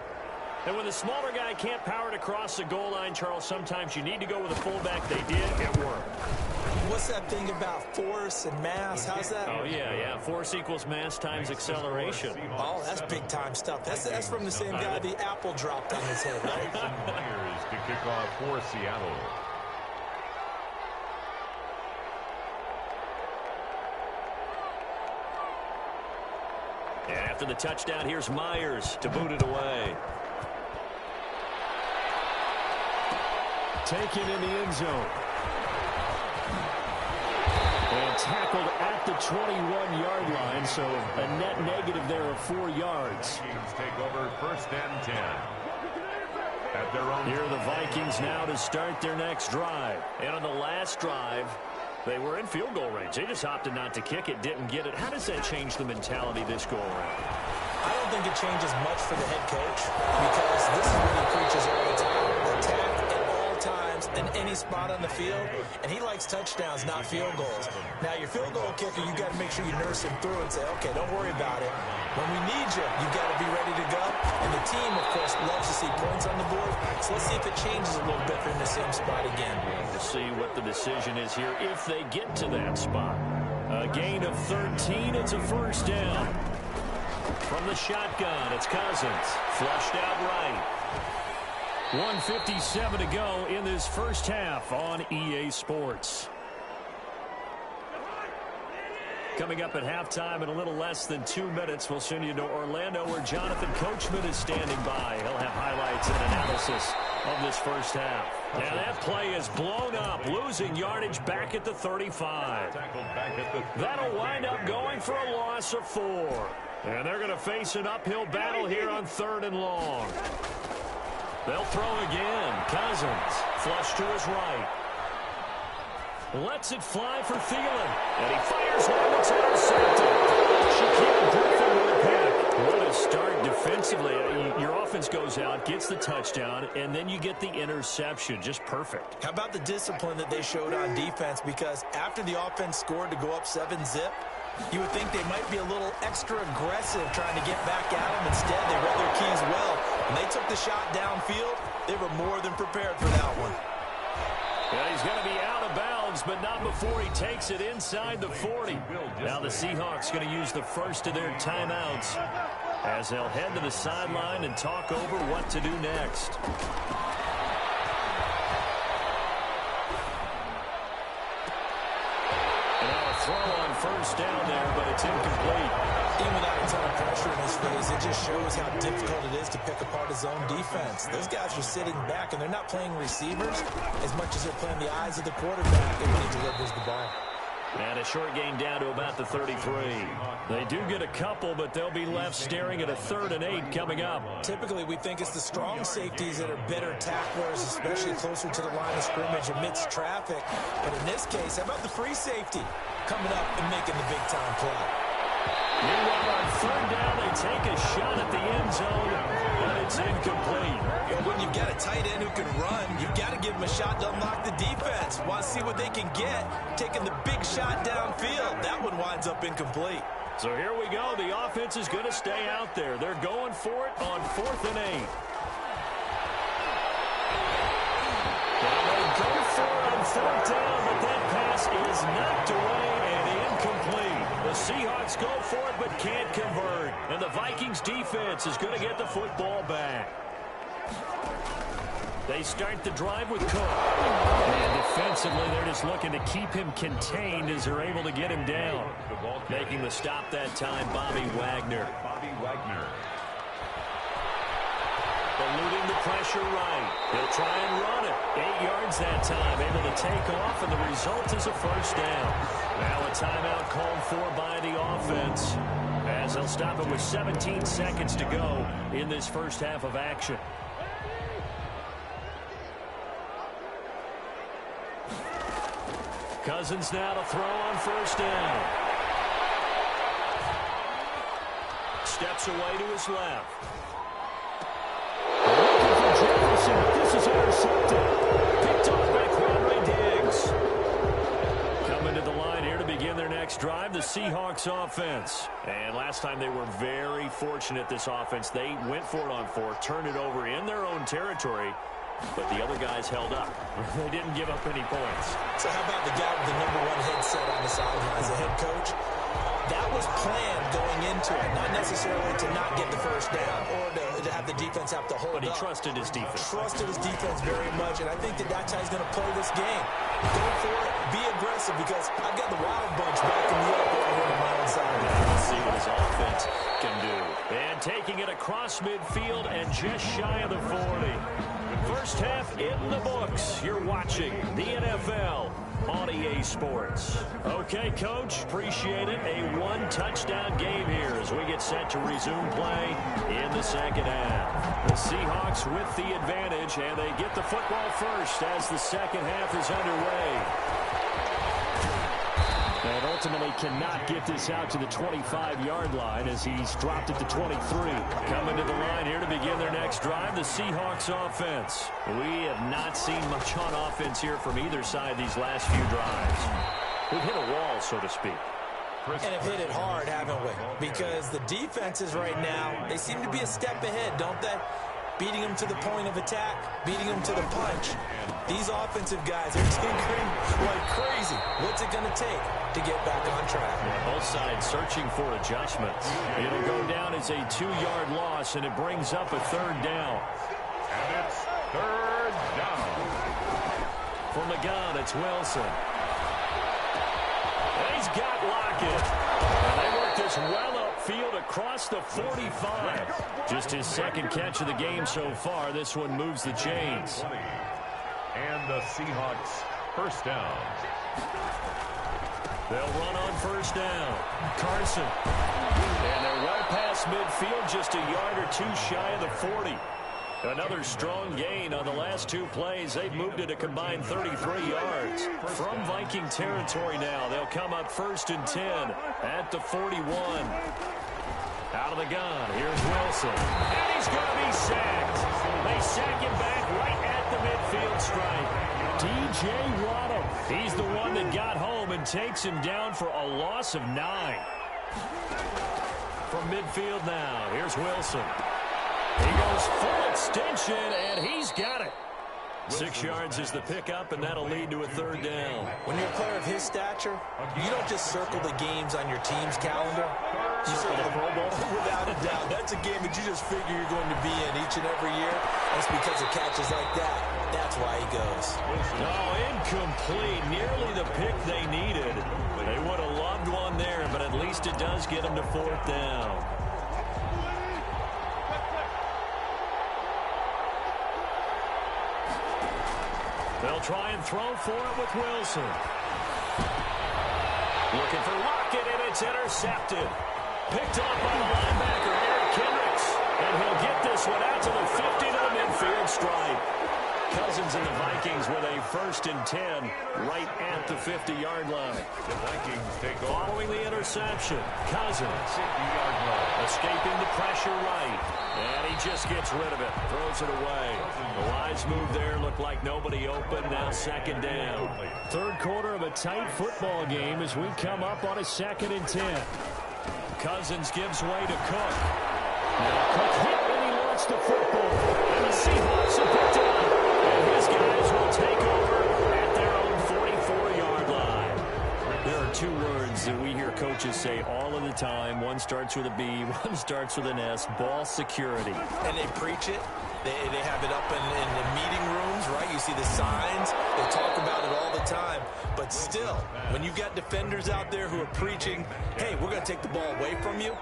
And when the smaller guy can't power it across the goal line, Charles, sometimes you need to go with a fullback. They did. It worked. What's that thing about force and mass? How's that? Oh, yeah. Force equals mass times acceleration. Oh, that's big-time stuff. That's from the same guy the apple dropped on his head, right? Myers to kick off for Seattle. And after the touchdown, here's Myers to boot it away. Taken in the end zone. And tackled at the 21-yard line, so a net negative there of 4 yards. Vikings take over first and 10. At their own. Here are the Vikings now to start their next drive. And on the last drive, they were in field goal range. They just opted not to kick it, didn't get it. How does that change the mentality this go around? I don't think it changes much for the head coach because this is what he preaches all the time. Attack at all times in any spot on the field, and he likes touchdowns, not field goals. Now, your field goal kicker, you got to make sure you nurse him through and say, okay, don't worry about it. When we need you, you got to be ready to go. And the team, of course, loves to see points on the board. So let's see if it changes a little bit from the same spot again. We'll see what the decision is here if they get to that spot. A gain of 13. It's a first down. From the shotgun, it's Cousins. Flushed out right. 1:57 to go in this first half on EA Sports. Coming up at halftime in a little less than 2 minutes, we'll send you to Orlando where Jonathan Coachman is standing by. He'll have highlights and analysis of this first half. Now that play is blown up, losing yardage back at the 35. That'll wind up going for a loss of 4. And they're going to face an uphill battle here on 3rd and long. They'll throw again. Cousins, flush to his right. Lets it fly for Thielen. And he fires one that's intercepted. Shaquille Griffin with a pick. What a start defensively. Your offense goes out, gets the touchdown, and then you get the interception. Just perfect. How about the discipline that they showed on defense? Because after the offense scored to go up 7-zip, you would think they might be a little extra aggressive trying to get back at them. Instead, they read their keys well. When they took the shot downfield, they were more than prepared for that one. Yeah, he's going to be out of bounds, but not before he takes it inside the 40. Now the Seahawks going to use the first of their timeouts as they'll head to the sideline and talk over what to do next. Throw on first down there, but it's incomplete. Even without a ton of pressure in his face, it just shows how difficult it is to pick apart his own defense. Those guys are sitting back, and they're not playing receivers as much as they're playing the eyes of the quarterback when he delivers the ball. And a short gain down to about the 33. They do get a couple, but they'll be left staring at a 3rd and 8 coming up. Typically, we think it's the strong safeties that are better tacklers, especially closer to the line of scrimmage amidst traffic. But in this case, how about the free safety coming up and making the big-time play? Meanwhile, on third down, they take a shot at the end zone, but it's incomplete. When you've got a tight end who can run, you've got to give him a shot to unlock the defense. Want to see what they can get, taking the big shot downfield. That one winds up incomplete. So here we go. The offense is going to stay out there. They're going for it on 4th and 8. Now they go for it on 4th down, but that pass is knocked away and incomplete. The Seahawks go for it but can't convert. And the Vikings defense is going to get the football back. They start the drive with Cook. And defensively, they're just looking to keep him contained as they're able to get him down. Making the stop that time, Bobby Wagner. Eluding the pressure right. He'll try and run it. 8 yards that time. Able to take off, and the result is a first down. Now a timeout called for by the offense, as they'll stop it with 17 seconds to go in this first half of action. Cousins now to throw on first down. Steps away to his left. Looking for Jefferson, but this is intercepted. Picked off by Quandre Diggs. Coming to the line here to begin their next drive, the Seahawks offense. And last time they were very fortunate, this offense. They went for it on 4, turned it over in their own territory, but the other guys held up. They didn't give up any points. So how about the guy with the #1 headset on the sideline as a head coach? That was planned going into it, not necessarily to not get the first down or to have the defense have to hold up. But he trusted his defense. Trusted his defense very much, and I think that's how he's going to play this game. Go for it, be aggressive, because I've got the Wild Bunch backing me up right here on my own side. Let's see what his offense can do. And taking it across midfield and just shy of the 40. First half in the books. You're watching the NFL on EA Sports. Okay, Coach, appreciate it. A 1-touchdown game here as we get set to resume play in the second half. The Seahawks with the advantage, and they get the football first as the second half is underway. And ultimately cannot get this out to the 25-yard line as he's dropped it to 23. Coming to the line here to begin their next drive, the Seahawks offense. We have not seen much on offense here from either side these last few drives. We've hit a wall, so to speak. And have hit it hard, haven't we? Because the defenses right now, they seem to be a step ahead, don't they? Beating them to the point of attack, beating them to the punch. These offensive guys are tinkering like crazy. What's it going to take to get back on track? Yeah, both sides searching for adjustments. It'll go down as a 2-yard loss, and it brings up a third down. And it's third down. From the gun, it's Wilson. And he's got Lockett. And they work this well upfield across the 45. Just his second catch of the game so far. This one moves the chains. And the Seahawks first down. They'll run on first down. Carson. And they're well past midfield, just a yard or two shy of the 40. Another strong gain on the last 2 plays. They've moved it a combined 33 yards. From Viking territory now, they'll come up 1st and 10 at the 41. Out of the gun, here's Wilson. And he's going to be sacked. They sack him back right at the midfield stripe. DJ Waddle. He's the one that got home and takes him down for a loss of 9. From midfield now, here's Wilson. He goes full extension, and he's got it. 6 yards is the pickup, and that'll lead to a third down. When you're a player of his stature, you don't just circle the games on your team's calendar. You circle the Pro Bowl. Without a doubt. That's a game that you just figure you're going to be in each and every year. That's because of catches like that. That's why he goes. Oh, incomplete. Nearly the pick they needed. They would have loved one there, but at least it does get them to 4th down. They'll try and throw for it with Wilson. Looking for Lockett, and it's intercepted. Picked off by the linebacker, Eric Kendricks. And he'll get this one out to the 50 to the midfield stripe. Cousins and the Vikings with a 1st and 10 right at the 50-yard line. The Vikings take over. Following the interception, Cousins 50-yard line. escaping the pressure right. And he just gets rid of it, throws it away. The wise move there, looked like nobody open, now 2nd down. 3rd quarter of a tight football game as we come up on a 2nd and 10. Cousins gives way to Cook. Now Cook hit and he lost the football. And the Seahawks have picked it up. And his guys will take over at their own 44-yard line. There are 2 words that we hear coaches say all of the time. One starts with a B, one starts with an S. Ball security. And they preach it. They have it up in the meeting rooms, right? You see the signs. They talk about it all the time. But still, when you've got defenders out there who are preaching, hey, we're going to take the ball away from you,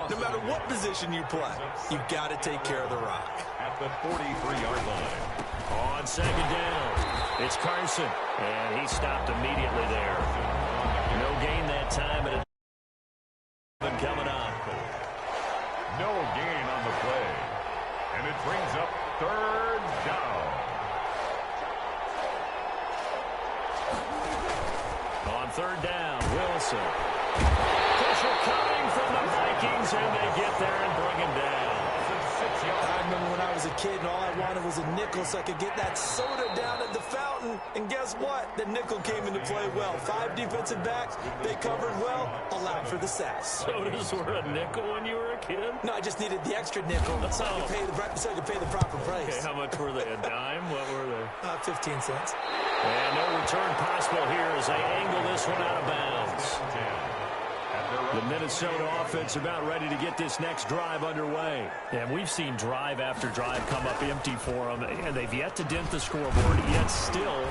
no matter what position you play, you've got to take care of the rock. At the 43-yard line. On 2nd down, it's Carson. And he stopped immediately there. No gain that time, and it's coming up. No gain on the play. And it brings up 3rd down. On 3rd down, Wilson. Pressure coming from the Vikings, and they get there and bring him down. I remember when I was a kid and all I wanted was a nickel so I could get that soda down at the fountain. And guess what? The nickel came into play well. 5 defensive backs, they covered well, allowed for the sacks. Sodas were a nickel when you were a kid? No, I just needed the extra nickel so I could pay the proper price. Okay, how much were they? A dime? What were they? 15 cents. And no return possible here as they angle this one out of bounds. The Minnesota offense about ready to get this next drive underway. And we've seen drive after drive come up empty for them, and they've yet to dent the scoreboard, yet still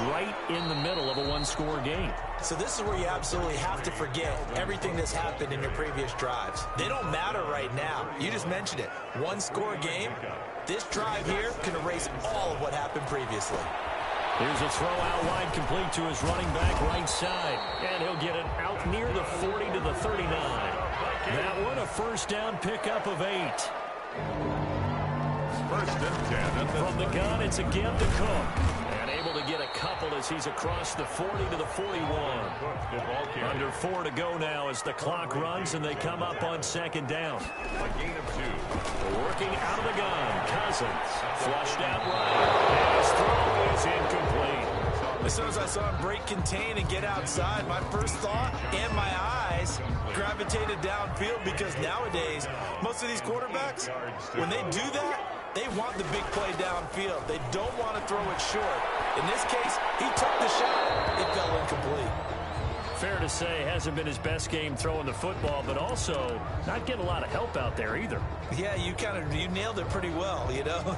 right in the middle of a 1-score game. So this is where you absolutely have to forget everything that's happened in your previous drives. They don't matter right now. You just mentioned it. 1-score game. This drive here can erase all of what happened previously. Here's a throw out wide complete to his running back right side. And he'll get it out near the 40 to the 39. That one a 1st down pickup of 8. 1st and 10. From the gun, it's again to Cook. And able to get a couple as he's across the 40 to the 41. Under 4 to go now as the clock runs and they come up on 2nd down. A gain of 2. Working out of the gun, Cousins. Flushed out right. And his throw is incomplete. As soon as I saw him break contain and get outside, my first thought and my eyes gravitated downfield because nowadays, most of these quarterbacks, when they do that, they want the big play downfield. They don't want to throw it short. In this case, he took the shot. It fell incomplete. Fair to say, hasn't been his best game throwing the football, but also not getting a lot of help out there either. Yeah, you nailed it pretty well, you know.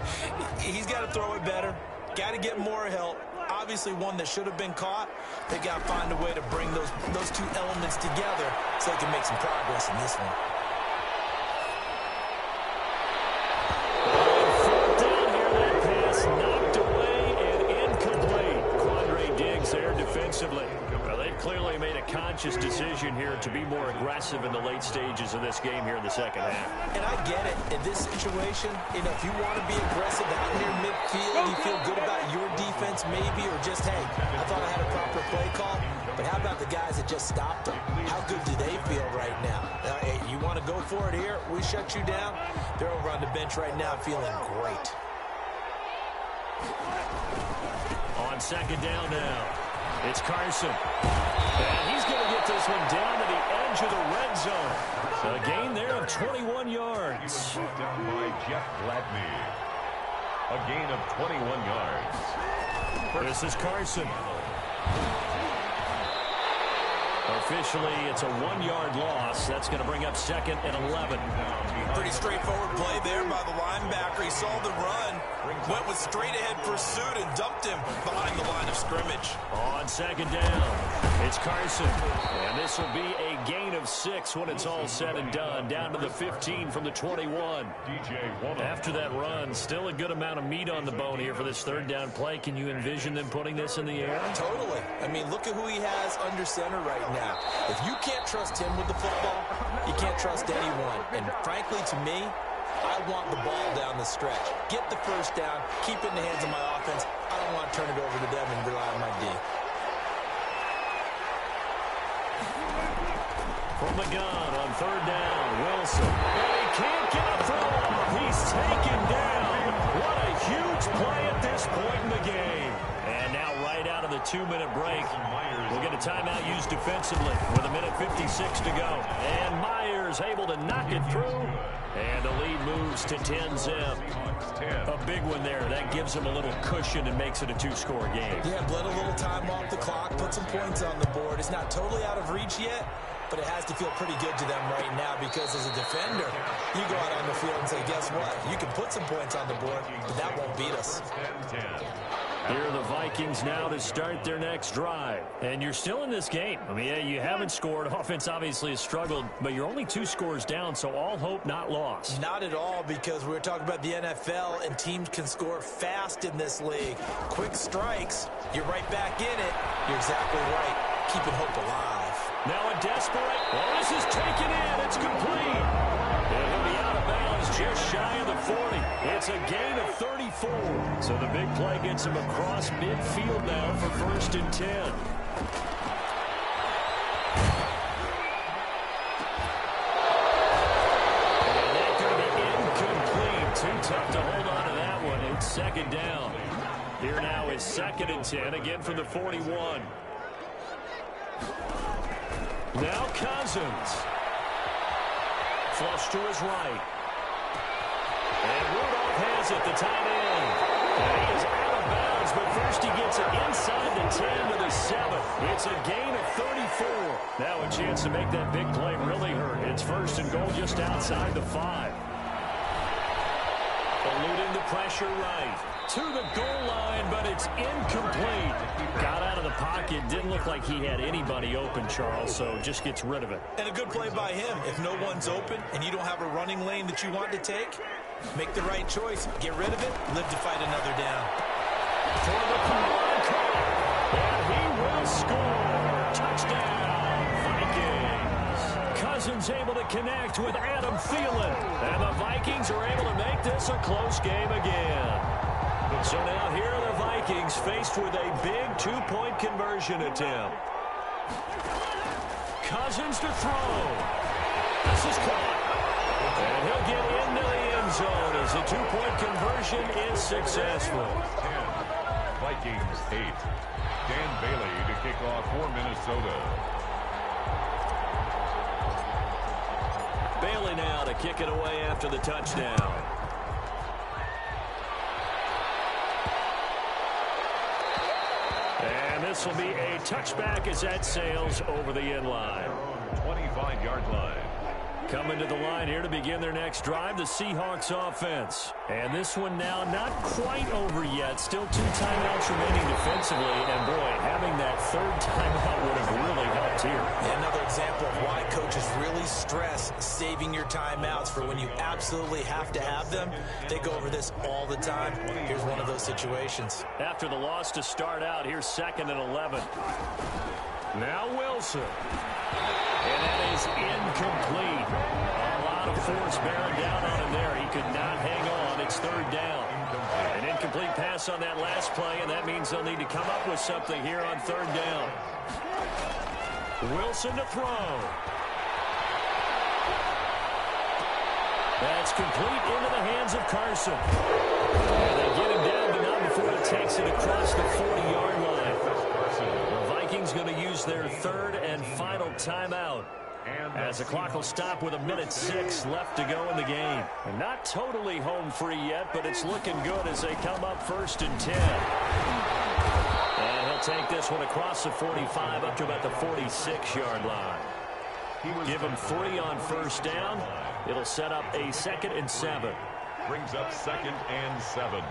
He's got to throw it better. Got to get more help. Obviously one that should have been caught. They got to find a way to bring those 2 elements together so they can make some progress in this one. Fourth down here, that pass knocked away and incomplete. Quandre Diggs there defensively. Well, they've clearly made a conscious decision here to be more aggressive in the late stages of this game here in the 2nd half. And I get it. In this situation, you know, if you want to be aggressive out near midfield, you feel good about your defense maybe, or just, hey, I thought I had a proper play call. But how about the guys that just stopped them? How good do they feel right now? Hey, you want to go for it here? We shut you down. They're over on the bench right now feeling great. On 2nd down now, it's Carson. And he's going to get this one down to the edge of the red zone. A gain there of 21 yards. Brought down by Jeff Gladney. A gain of 21 yards. This is Carson. Officially, it's a 1-yard loss. That's going to bring up 2nd and 11. Pretty straightforward play there by the linebacker. He saw the run, went with straight-ahead pursuit, and dumped him behind the line of scrimmage. On 2nd down, it's Carson. And this will be a gain of 6 when it's all said and done. Down to the 15 from the 21. After that run, still a good amount of meat on the bone here for this 3rd down play. Can you envision them putting this in the air? Totally. I mean, look at who he has under center right now. If you can't trust him with the football, you can't trust anyone. And frankly, to me, I want the ball down the stretch. Get the first down, keep it in the hands of my offense. I don't want to turn it over to them and rely on my D. From the gun on third down, Wilson. And he can't get a throw off. He's taken down. What a huge play at this point in the game. And now right out of the 2-minute break, we'll get a timeout used defensively with 1:56 to go. And Myers able to knock it through. And the lead moves to 10-zip. A big one there. That gives him a little cushion and makes it a 2-score game. Yeah, bled a little time off the clock, put some points on the board. It's not totally out of reach yet, but it has to feel pretty good to them right now because as a defender, you go out on the field and say, guess what? You can put some points on the board, but that won't beat us. Here are the Vikings now to start their next drive. And you're still in this game. I mean, yeah, you haven't scored. Offense obviously has struggled, but you're only 2 scores down, so all hope not lost. Not at all, because we're talking about the NFL, and teams can score fast in this league. Quick strikes, you're right back in it. You're exactly right. Keeping hope alive. Now a desperate. Well, this is taken in. It's complete. It'll be out of bounds just shy of the 40. It's a gain of 34. So the big play gets him across midfield now for 1st and 10. And that could be incomplete. Too tough to hold on to that one. It's 2nd down. Here now is 2nd and 10, again from the 41. Now Cousins. Flush to his right. And Rudolph has it, the tight end. And he is out of bounds, but first he gets it inside the 10 to the 7. It's a gain of 34. Now a chance to make that big play really hurt. It's 1st and goal just outside the 5. Eluding the pressure right. To the goal line, but it's incomplete. Got out of the pocket. Didn't look like he had anybody open, Charles, so just gets rid of it. And a good play by him. If no one's open and you don't have a running lane that you want to take, make the right choice. Get rid of it. Live to fight another down. For the call. And he will score. Touchdown, Vikings. Cousins able to connect with Adam Thielen. And the Vikings are able to make this a close game again. So now here are the Vikings faced with a big 2-point conversion attempt. Cousins to throw. This is caught. And he'll get into the end zone as the 2-point conversion is successful. 10. Vikings 8. Dan Bailey to kick off for Minnesota. Bailey now to kick it away after the touchdown. And this will be a touchback as that sails over the end line. 25-yard line. Coming to the line here to begin their next drive, the Seahawks offense. And this one now not quite over yet. Still 2 timeouts remaining defensively. And, boy, having that 3rd timeout would have really helped here. Another example of why coaches really stress saving your timeouts for when you absolutely have to have them. They go over this all the time. Here's one of those situations. After the loss to start out, here's 2nd and 11. Now Wilson. And that is incomplete. A lot of force bearing down on him there. He could not hang on. It's 3rd down. An incomplete pass on that last play, and that means they'll need to come up with something here on 3rd down. Wilson to throw. That's complete into the hands of Carson. And they get him down, but not before he takes it across the 40-yard line. The Vikings going to use their 3rd and final timeout. As the clock will stop with 1:06 left to go in the game. And not totally home free yet, but it's looking good as they come up 1st and 10. And he'll take this one across the 45 up to about the 46-yard line. Give him 3 on 1st down. It'll set up a 2nd and 7. Brings up 2nd and 7.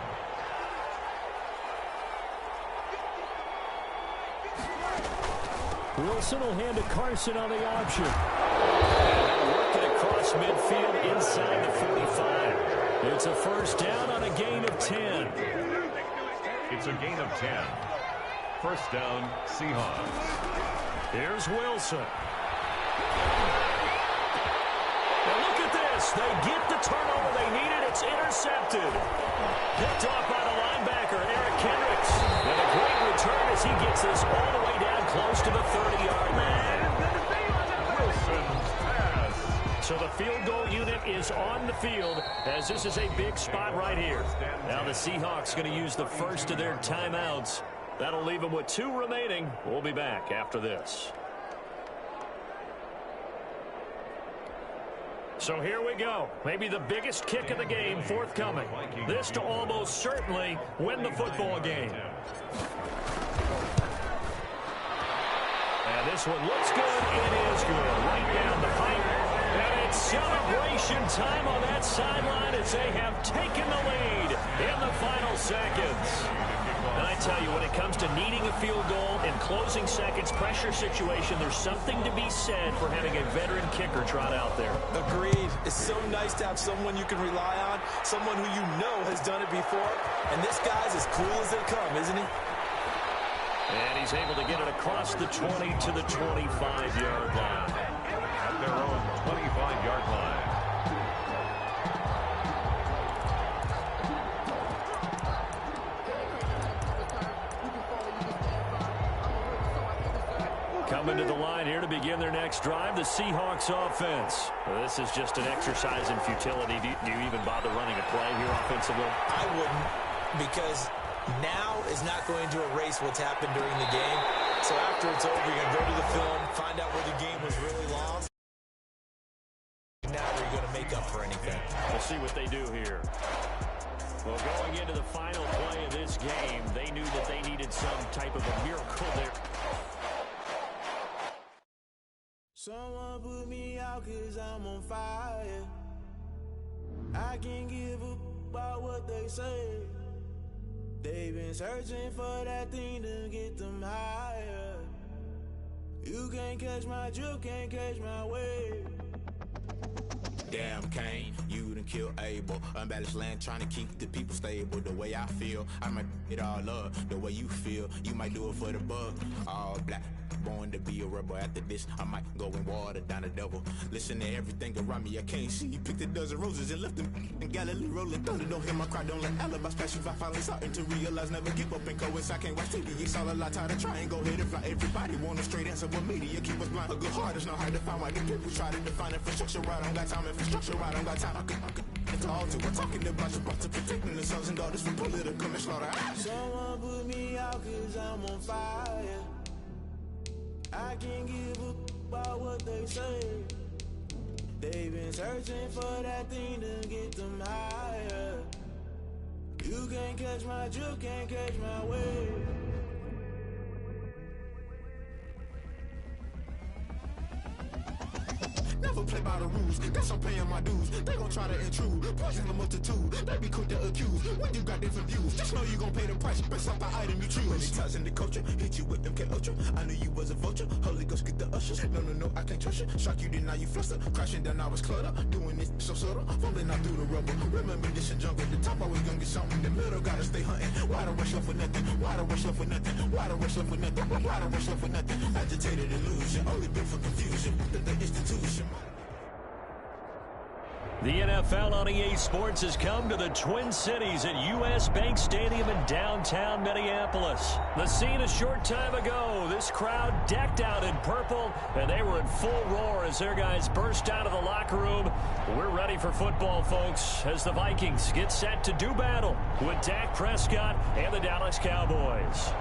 Wilson will hand to Carson on the option. And work it across midfield inside the 45. It's a 1st down on a gain of 10. It's a gain of 10. 1st down, Seahawks. Here's Wilson. Now look at this. this. They get the turnover they needed. It's intercepted. Picked off by the linebacker, Eric Kendricks. And a great return as he gets this all the way down close to the 30-yard line. Wilson's pass. So the field goal unit is on the field as this is a big spot right here. Now the Seahawks going to use the first of their timeouts. That'll leave them with 2 remaining. We'll be back after this. So here we go. Maybe the biggest kick of the game forthcoming. This to almost certainly win the football game. And this one looks good. It is good. Right down the pipe. And it's celebration time on that sideline as they have taken the lead in the final seconds. And I tell you, when it comes to needing a field goal in closing seconds, pressure situation, there's something to be said for having a veteran kicker trot out there. Agreed. It's so nice to have someone you can rely on, someone who you know has done it before. And this guy's as cool as they come, isn't he? And he's able to get it across the 20 to the 25-yard line. At their own 25-yard line. Coming to the line here to begin their next drive, the Seahawks offense. Well, this is just an exercise in futility. Do you even bother running a play here offensively? I wouldn't, because now is not going to erase what's happened during the game. So after it's over, you're going to go to the film, find out where the game was really lost. Now you're going to make up for anything. We'll see what they do here. Well, going into the final play of this game, they knew that they needed some type of a miracle there. Someone put me out 'cause I'm on fire. I can't give a about what they say. They've been searching for that thing to get them higher. You can't catch my drift, can't catch my wave. Damn Kane, you done killed Abel. Unbalanced land trying to keep the people stable. The way I feel, I might it all up. The way you feel, you might do it for the bug. All black, born to be a rebel. After this, I might go and water down the devil. Listen to everything around me, I can't see. Picked a dozen roses and left them in Galilee rolling thunder. Don't hear my cry, don't let alibis pass you. I finally starting to realize, never give up and coincide. Can't watch TV, it's all a lot. Tired of trying, go ahead and fly. Everybody want a straight answer, but media keep us blind. A good heart is not hard to find. Why the people try to define infrastructure right? I don't got time, infrastructure right? I don't got time. I could talk to. We're talking about your to protecting the sons and daughters from political manslaughter. Someone put me out 'cause I'm on fire. I can't give a about what they say. They've been searching for that thing to get them higher. You can't catch my drift, can't catch my wave. Never play by the rules, guess I'm paying my dues. They gon' try to intrude, poison the multitude. They be quick to accuse, when you got different views. Just know you gon' pay the price, based off the item you choose. Many times in the culture, hit you with MK Ultra. I knew you was a vulture, Holy Ghost get the ushers. No, I can't trust you. Shock you, then now you fluster. Crashing down, I was cluttered. Doing this so subtle, fumbling out through the rubble. Remember this a jungle, the top always gonna get something. In the middle, gotta stay hunting. Why the rush left for nothing? Why the rush left for nothing? Why the rush left for nothing? Why the rush left for nothing? Agitated illusion, only built for confusion. The institution. The NFL on EA Sports has come to the Twin Cities at U.S. Bank Stadium in downtown Minneapolis. The scene a short time ago, this crowd decked out in purple, and they were in full roar as their guys burst out of the locker room. We're ready for football, folks, as the Vikings get set to do battle with Dak Prescott and the Dallas Cowboys.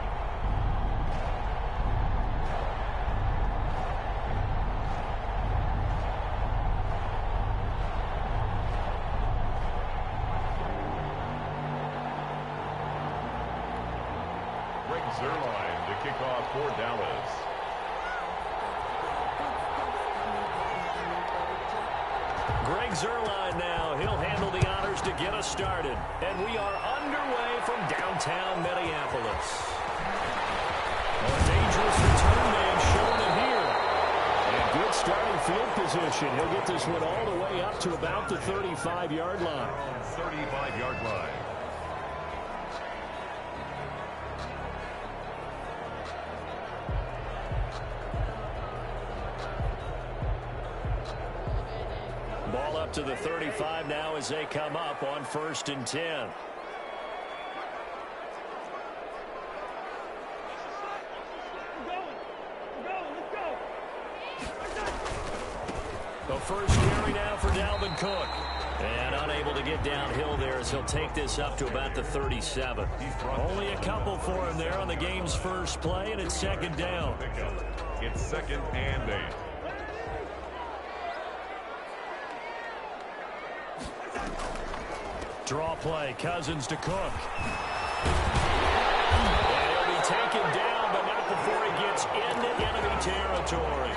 Zerline to kick off for Dallas. Greg Zerline now. He'll handle the honors to get us started. And we are underway from downtown Minneapolis. A dangerous return man showing it here. And good starting field position. He'll get this one all the way up to about the 35-yard line. 35-yard line. Ball up to the 35 now as they come up on 1st and 10. The first carry now for Dalvin Cook. And unable to get downhill there as he'll take this up to about the 37. Only a couple for him there on the game's first play, and it's 2nd down. It's 2nd and 8. Draw play, Cousins to Cook. And he'll be taken down, but not before he gets into enemy territory.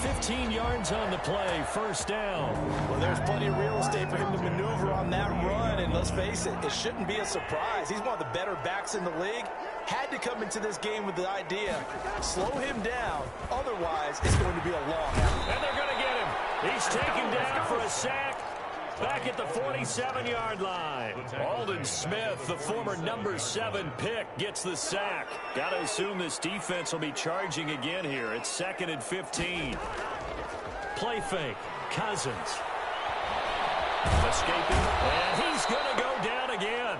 15 yards on the play, 1st down. Well, there's plenty of real estate for him to maneuver on that run, and let's face it, it shouldn't be a surprise. He's one of the better backs in the league. Had to come into this game with the idea, slow him down, otherwise it's going to be a long out. And they're going to get him. He's taken down for a sack. Back at the 47-yard line. Aldon Smith, the former number 7 pick, gets the sack. Got to assume this defense will be charging again here. It's 2nd and 15. Play fake. Cousins. Escaping. And he's going to go down again.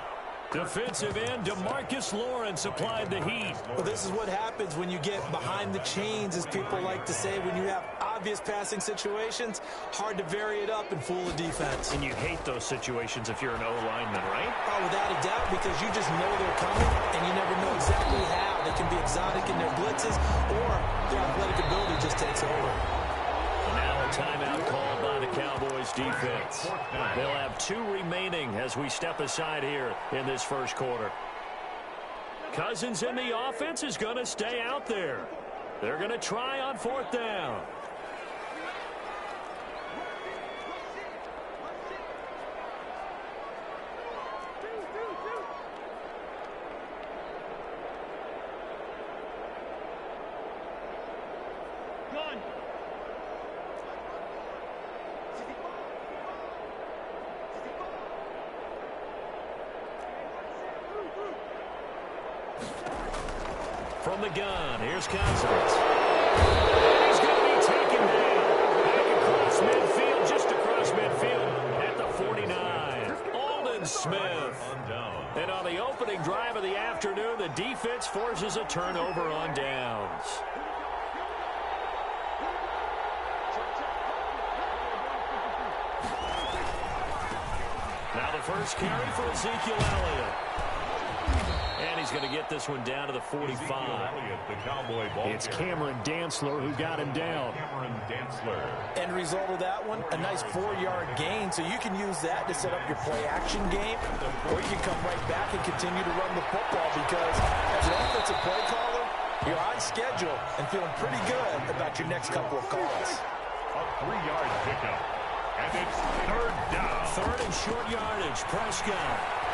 Defensive end DeMarcus Lawrence applied the heat. Well, this is what happens when you get behind the chains, as people like to say. When you have obvious passing situations, hard to vary it up and fool the defense. And you hate those situations if you're an O-lineman, right? Oh, without a doubt, because you just know they're coming, and you never know exactly how. They can be exotic in their blitzes, or their athletic ability just takes over. And now a timeout called by the Cowboys defense. They'll have 2 remaining as we step aside here in this first quarter. Cousins in the offense is going to stay out there. They're going to try on 4th down. From the gun, here's Cousins. He's going to be taken down. Back across midfield, just across midfield at the 49. Aldon Smith. And on the opening drive of the afternoon, the defense forces a turnover on downs. Now the first carry for Ezekiel Elliott. And he's going to get this one down to the 45. It's Cameron Dantzler who got him down. End result of that one, a nice 4-yard gain, so you can use that to set up your play-action game, or you can come right back and continue to run the football, because as an offensive play caller, you're on schedule and feeling pretty good about your next couple of calls. A 3-yard pickup, and it's 3rd down. 3rd and short yardage, Prescott.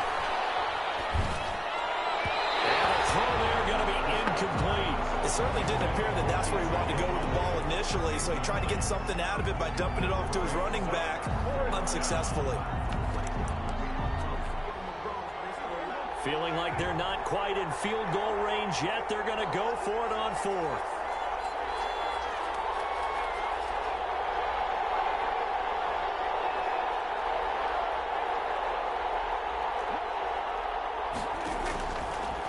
It certainly didn't appear that that's where he wanted to go with the ball initially, so he tried to get something out of it by dumping it off to his running back unsuccessfully. Feeling like they're not quite in field goal range yet, they're going to go for it on 4th.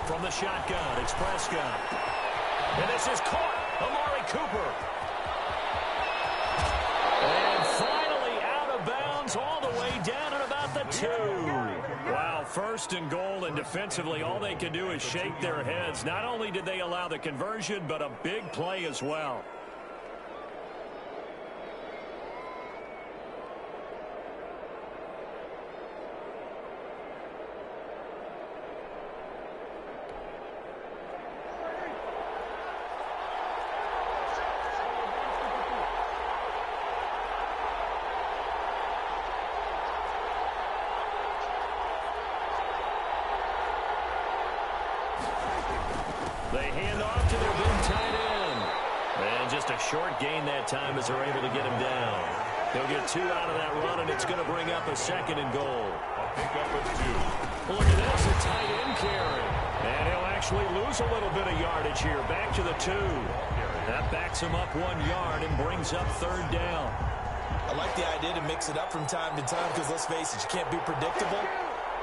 From the shotgun, it's Prescott. And this is caught. Amari Cooper. And finally out of bounds all the way down at about the 2. Wow, 1st and goal, and defensively all they can do is shake their heads. Not only did they allow the conversion, but a big play as well. They hand off to their big tight end. And just a short gain that time as they're able to get him down. They'll get 2 out of that run, and it's going to bring up a 2nd and goal. A pickup of 2. Look at this, a tight end carry. And he'll actually lose a little bit of yardage here. Back to the 2. That backs him up 1 yard and brings up 3rd down. I like the idea to mix it up from time to time because, let's face it, you can't be predictable.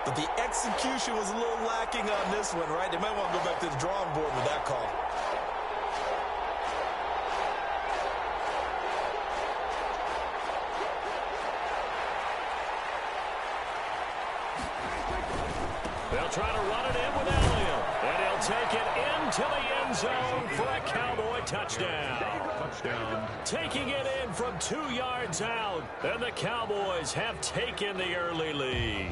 But the execution was a little lacking on this one, right? They might want to go back to the drawing board with that call. They'll try to run it in with Elliott. And he'll take it into the end zone for a Cowboy touchdown. Touchdown. Taking it in from 2 yards out. And the Cowboys have taken the early lead.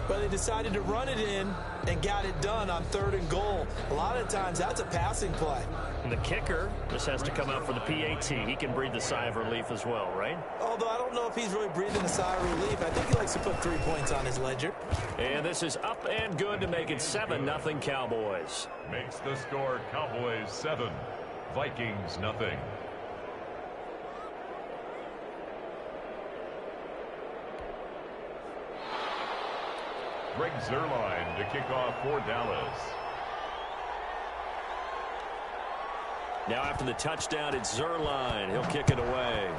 But they decided to run it in and got it done on 3rd and goal. A lot of times, that's a passing play. And the kicker just has to come out for the PAT. He can breathe the sigh of relief as well, right? Although I don't know if he's really breathing a sigh of relief. I think he likes to put 3 points on his ledger. And this is up and good to make it 7-0 Cowboys. Makes the score Cowboys 7, Vikings nothing. Greg Zuerlein to kick off for Dallas. Now after the touchdown, it's Zuerlein. He'll kick it away.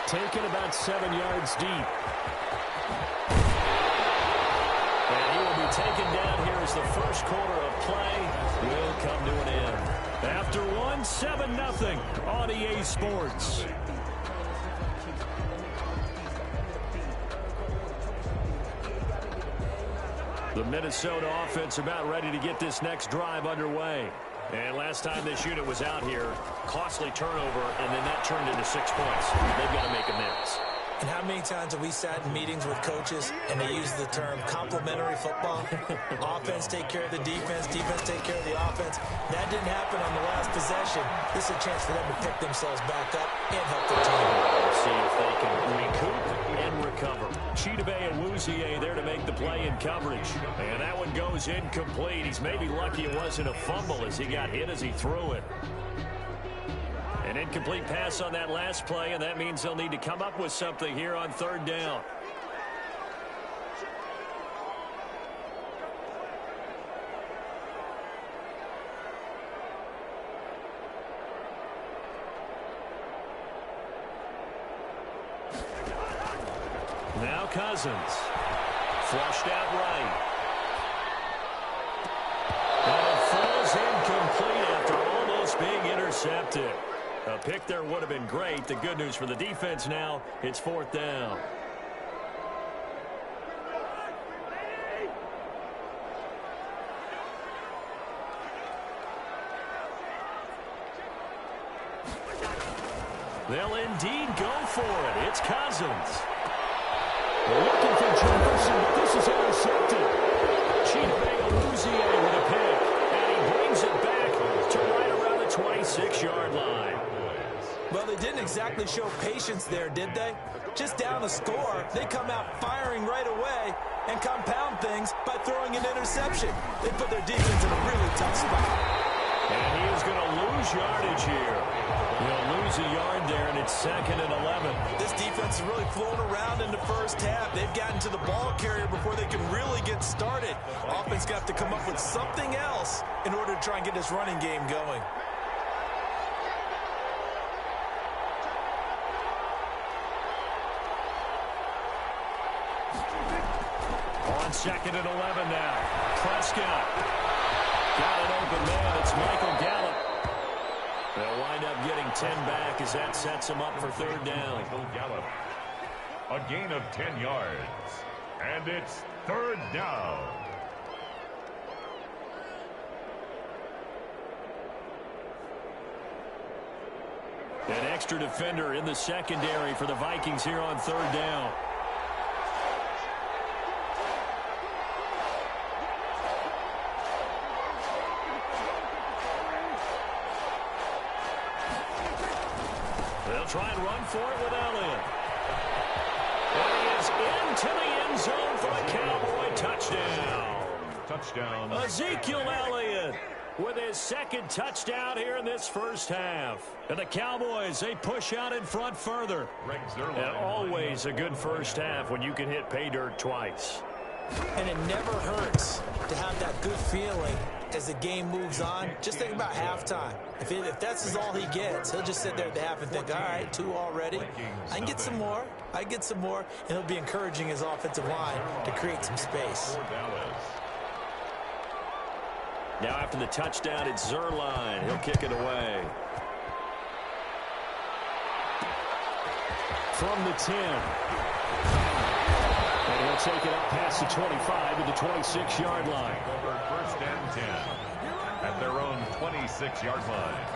Taken about 7 yards deep. And he will be taken down here as the first quarter of play will come to an end. After one, 7-0 on EA Sports. The Minnesota offense about ready to get this next drive underway. And last time this unit was out here, costly turnover, and then that turned into 6 points. They've got to make amends. And how many times have we sat in meetings with coaches and they use the term complementary football? Offense take care of the defense, defense take care of the offense. That didn't happen on the last possession. This is a chance for them to pick themselves back up and help their team. See if they can recoup and recover. Chidobe Awuzie there to make the play in coverage. And that one goes incomplete. He's maybe lucky it wasn't a fumble as he got hit as he threw it. An incomplete pass on that last play, and that means they'll need to come up with something here on 3rd down. Now Cousins. Flushed out right. And it falls incomplete after almost being intercepted. A pick there would have been great. The good news for the defense now, it's 4th down. They'll indeed go for it. It's Cousins. Looking for Jefferson, but this is intercepted. Chidobe Awuzie with a pick, and he brings it back to right around the 26-yard line. Well, they didn't exactly show patience there, did they? Just down the score, they come out firing right away and compound things by throwing an interception. They put their defense in a really tough spot. And he is going to lose yardage here. He'll lose a yard there, and it's 2nd and 11. This defense is really flown around in the first half. They've gotten to the ball carrier before they can really get started. Offense got to come up with something else in order to try and get this running game going. On 2nd and 11 now. Prescott. Got an open man. It's Michael Gallup. They'll wind up getting 10 back as that sets them up for 3rd down. Michael Gallup. A gain of 10 yards. And it's 3rd down. An extra defender in the secondary for the Vikings here on 3rd down. They'll try and run for it with Elliott. And he is into the end zone for a Cowboy touchdown. Touchdown. Ezekiel Elliott with his 2nd touchdown here in this first half. And the Cowboys, they push out in front further. Greg Zuerlein. And always a good first half when you can hit pay dirt twice. And it never hurts to have that good feeling as the game moves on, just think about halftime. If that's all he gets, he'll just sit there at the half and think, all right, 2 already. I can get some more. I can get some more. And he'll be encouraging his offensive line to create some space. Now after the touchdown, it's Zerline. He'll kick it away. From the 10. And he'll take it up past the 25 to the 26-yard line. Over 1st and 10 at their own 26-yard line.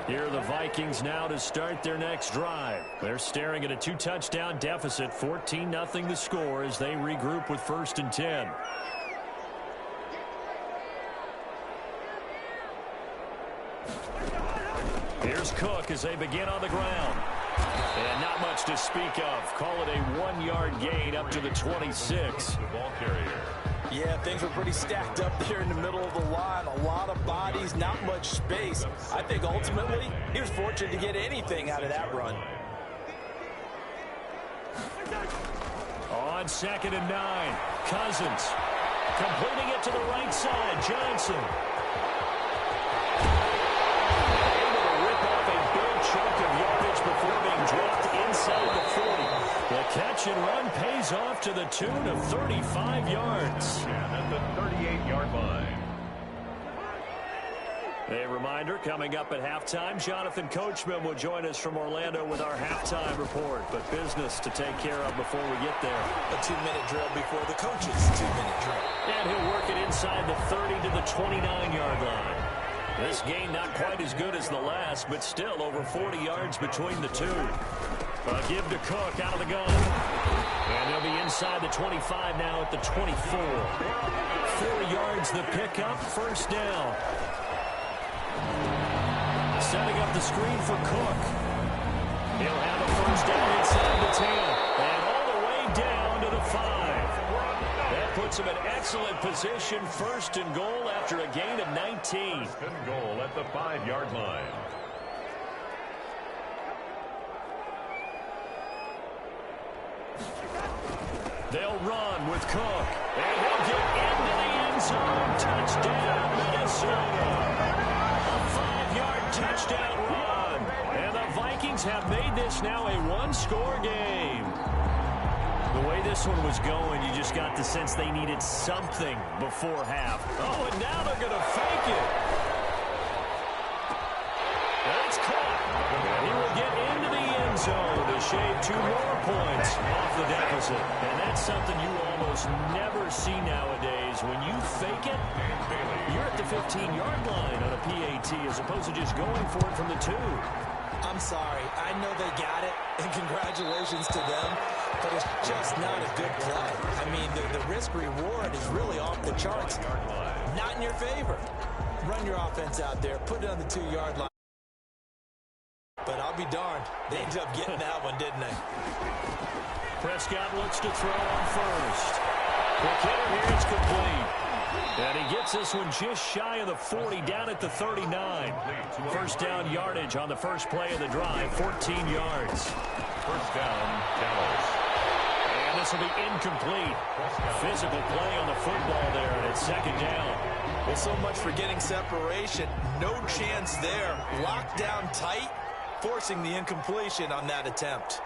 Here are the Vikings now to start their next drive. They're staring at a 2-touchdown deficit, 14-0 the score as they regroup with 1st and 10. Here's Cook as they begin on the ground. And not much to speak of. Call it a 1-yard gain up to the 26. The ball carrier. Yeah, things were pretty stacked up there in the middle of the line. A lot of bodies, not much space. I think ultimately he was fortunate to get anything out of that run. On 2nd and 9, Cousins completing it to the right side. Johnson able to rip off a big chunk of yardage before being dropped inside the 40. The catch and run pays off to the tune of 35 yards. And at the 38-yard line. A reminder, coming up at halftime, Jonathan Coachman will join us from Orlando with our halftime report. But business to take care of before we get there. A 2-minute drill before the coach's 2-minute drill. And he'll work it inside the 30 to the 29-yard line. This game not quite as good as the last, but still over 40 yards between the two. A give to Cook out of the gun. And they'll be inside the 25 now at the 24. 4 yards the pickup, 1st down. Setting up the screen for Cook. He'll have a 1st down inside the 10. And all the way down to the 5. That puts him in excellent position. 1st and goal after a gain of 19. 1st and goal at the 5-yard line. They'll run with Cook. And he'll get into the end zone. Touchdown, Minnesota. A 5-yard touchdown run. And the Vikings have made this now a 1-score game. The way this one was going, you just got the sense they needed something before half. Oh, and now they're going to fake it. That's caught. And he will get into the end zone to shave 2 more points off the deficit. And that's something you almost never see nowadays. When you fake it, you're at the 15-yard line on a PAT as opposed to just going for it from the 2. I'm sorry. I know they got it, and congratulations to them, but it's just not a good play. I mean, the risk-reward is really off the charts. Not in your favor. Run your offense out there. Put it on the 2-yard line. But I'll be darned. They ended up getting that one, didn't they? Prescott looks to throw on 1st. Quick hitter here, it's complete. And he gets this one just shy of the 40, down at the 39. 1st down yardage on the first play of the drive, 14 yards. 1st down, Dallas. And this will be incomplete. Physical play on the football there, and it's 2nd down. Well, so much for getting separation. No chance there. Locked down tight, forcing the incompletion on that attempt.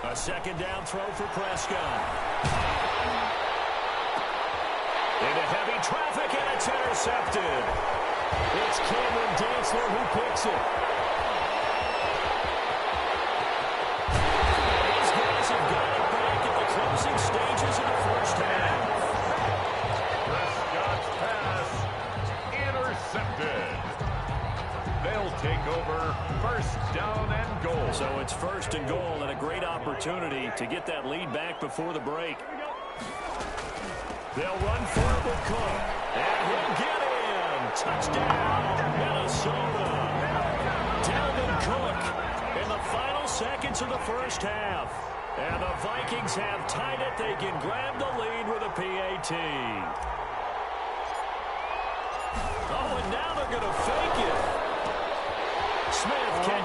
A 2nd down throw for Prescott. Into heavy traffic, and it's intercepted. It's Cameron Dantzler who picks it. These guys have got it back at the closing stages of the 1st half. Prescott's pass intercepted. They'll take over 1st down and goal. So it's 1st and goal, and a great opportunity to get that lead back before the break. They'll run for it with Cook. And he'll get in. Touchdown, Minnesota. Dalvin Cook in the final seconds of the 1st half. And the Vikings have tied it. They can grab the lead with a PAT. Oh, and now they're going to fake it.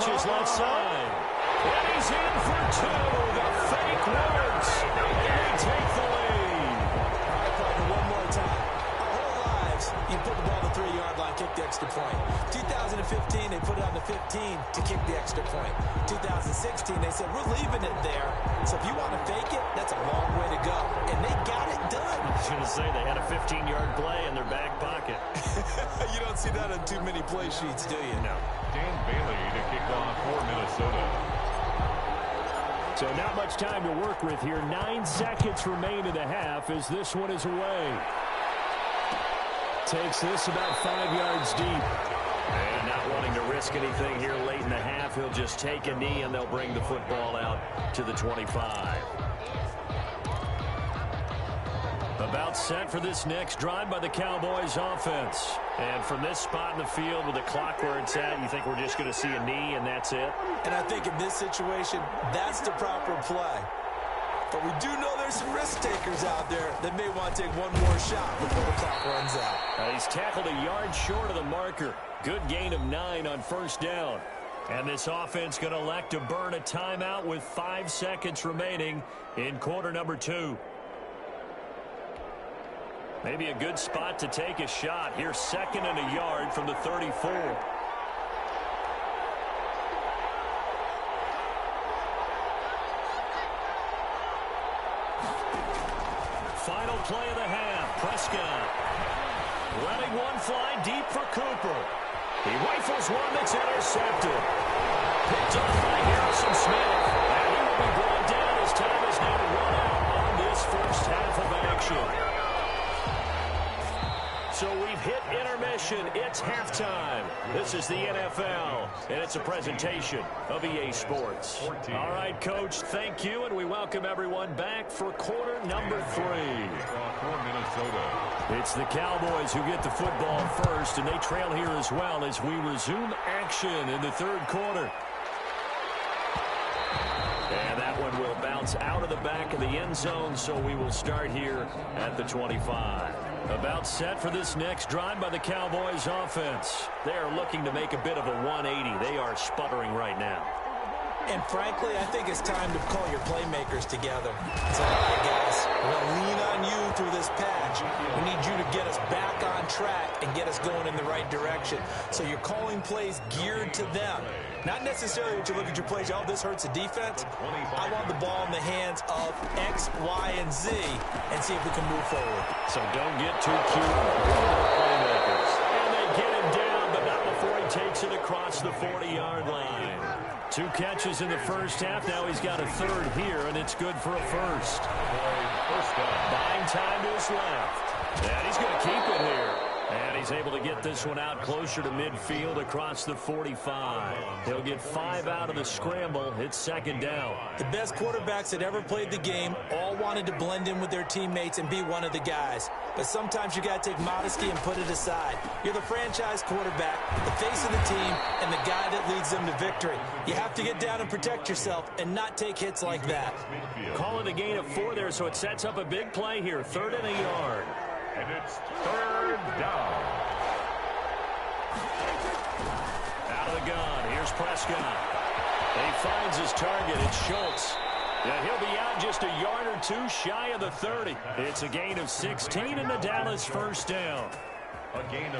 pitches left side. And he's in for two. The fake works. And they take the lead. All right, partner, one more time. Our whole lives, you put the ball on the 3-yard line, kick the extra point. 2015, they put it on the 15 to kick the extra point. 2016, they said, we're leaving it there. So if you want to fake it, that's a long way to go. And they got it done. I was going to say, they had a 15-yard play in their back pocket. You don't see that on too many play sheets, do you? No. Dan Bailey to kick off for Minnesota. So not much time to work with here. 9 seconds remain in the half as this one is away. Takes this about 5 yards deep. And not wanting to risk anything here late in the half, he'll just take a knee and they'll bring the football out to the 25. About set for this next drive by the Cowboys offense. And from this spot in the field with the clock where it's at, you think we're just going to see a knee and that's it? And I think in this situation, that's the proper play. But we do know there's some risk takers out there that may want to take one more shot before the clock runs out. He's tackled a yard short of the marker. Good gain of 9 on first down. And this offense going to elect to burn a timeout with 5 seconds remaining in quarter number 2. Maybe a good spot to take a shot. Here's 2nd and a yard from the 34. Final play of the half. Prescott letting one fly deep for Cooper. He rifles one that's intercepted. Picked off by Harrison Smith. And he will be brought down as time is now run out on this first half of action. So we've hit intermission. It's halftime. This is the NFL, and it's a presentation of EA Sports. All right, Coach, thank you, and we welcome everyone back for quarter number 3. It's the Cowboys who get the football first, and they trail here as well as we resume action in the third quarter. And that one will bounce out of the back of the end zone, so we will start here at the 25. About set for this next drive by the Cowboys offense. They are looking to make a bit of a 180. They are sputtering right now. And frankly, I think it's time to call your playmakers together. Say, all right, guys, we're going to lean on you through this patch. We need you to get us back on track and get us going in the right direction. So you're calling plays geared to them. Not necessarily what you look at your plays, oh, this hurts the defense. I want the ball in the hands of X, Y, and Z and see if we can move forward. So don't get too cute with the playmakers. And they get him down, but not before he takes it across the 40-yard line. 2 catches in the first half. Now he's got a third here, and it's good for a first. Buying time to his left. And he's going to keep it here. And he's able to get this one out closer to midfield across the 45. He'll get 5 out of the scramble. It's 2nd down. The best quarterbacks that ever played the game all wanted to blend in with their teammates and be one of the guys. But sometimes you got to take modesty and put it aside. You're the franchise quarterback, the face of the team, and the guy that leads them to victory. You have to get down and protect yourself and not take hits like that. Call it a gain of 4 there, so it sets up a big play here. 3rd and a yard. And it's 3rd down. Out of the gun. Here's Prescott. And he finds his target. It's Schultz. Yeah, he'll be out just a yard or 2 shy of the 30. It's a gain of 16 and the Dallas first down.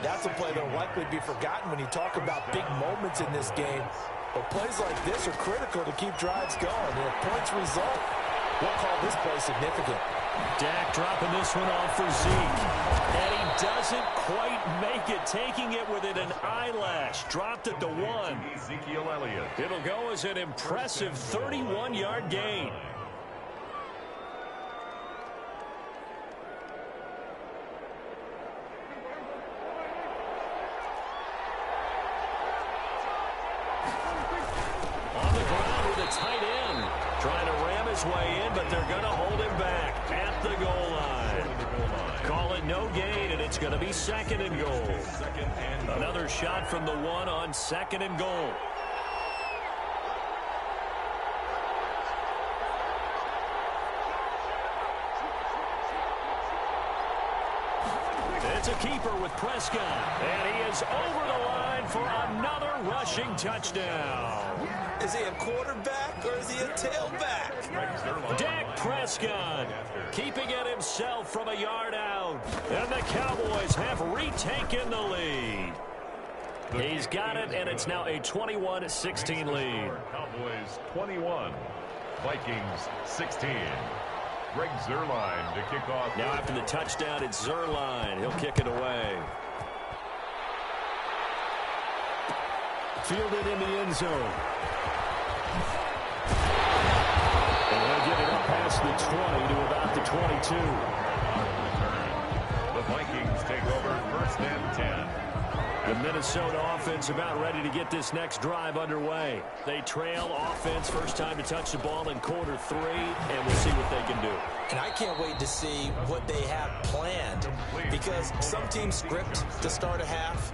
That's a play that will likely be forgotten when you talk about big moments in this game. But plays like this are critical to keep drives going. And if points result, we'll call this play significant. Dak dropping this one off for Zeke. And he doesn't quite make it, taking it within an eyelash. Dropped at the 1. Ezekiel Elliott. It'll go as an impressive 31-yard gain. On the ground with a tight end. Trying to ram his way in, but they're going to hold him back at the goal line. Call it no gain, and it's going to be 2nd and goal. Another shot from the 1 on 2nd and goal. It's a keeper with Prescott. And he is over the line for another rushing touchdown. Is he a quarterback or is he a tailback? Dak Prescott keeping it himself from a yard out. And the Cowboys have retaken the lead. He's got it, and it's now a 21-16 lead. Cowboys 21, Vikings 16. Greg Zuerlein to kick off. Now after the touchdown, it's Zuerlein. He'll kick it away. Fielded in the end zone. And he'll get it up past the 20 to about the 22. The Vikings take over first and 10. The Minnesota offense about ready to get this next drive underway. They trail offense first time to touch the ball in quarter 3, and we'll see what they can do. And I can't wait to see what they have planned, because some teams script to start a half.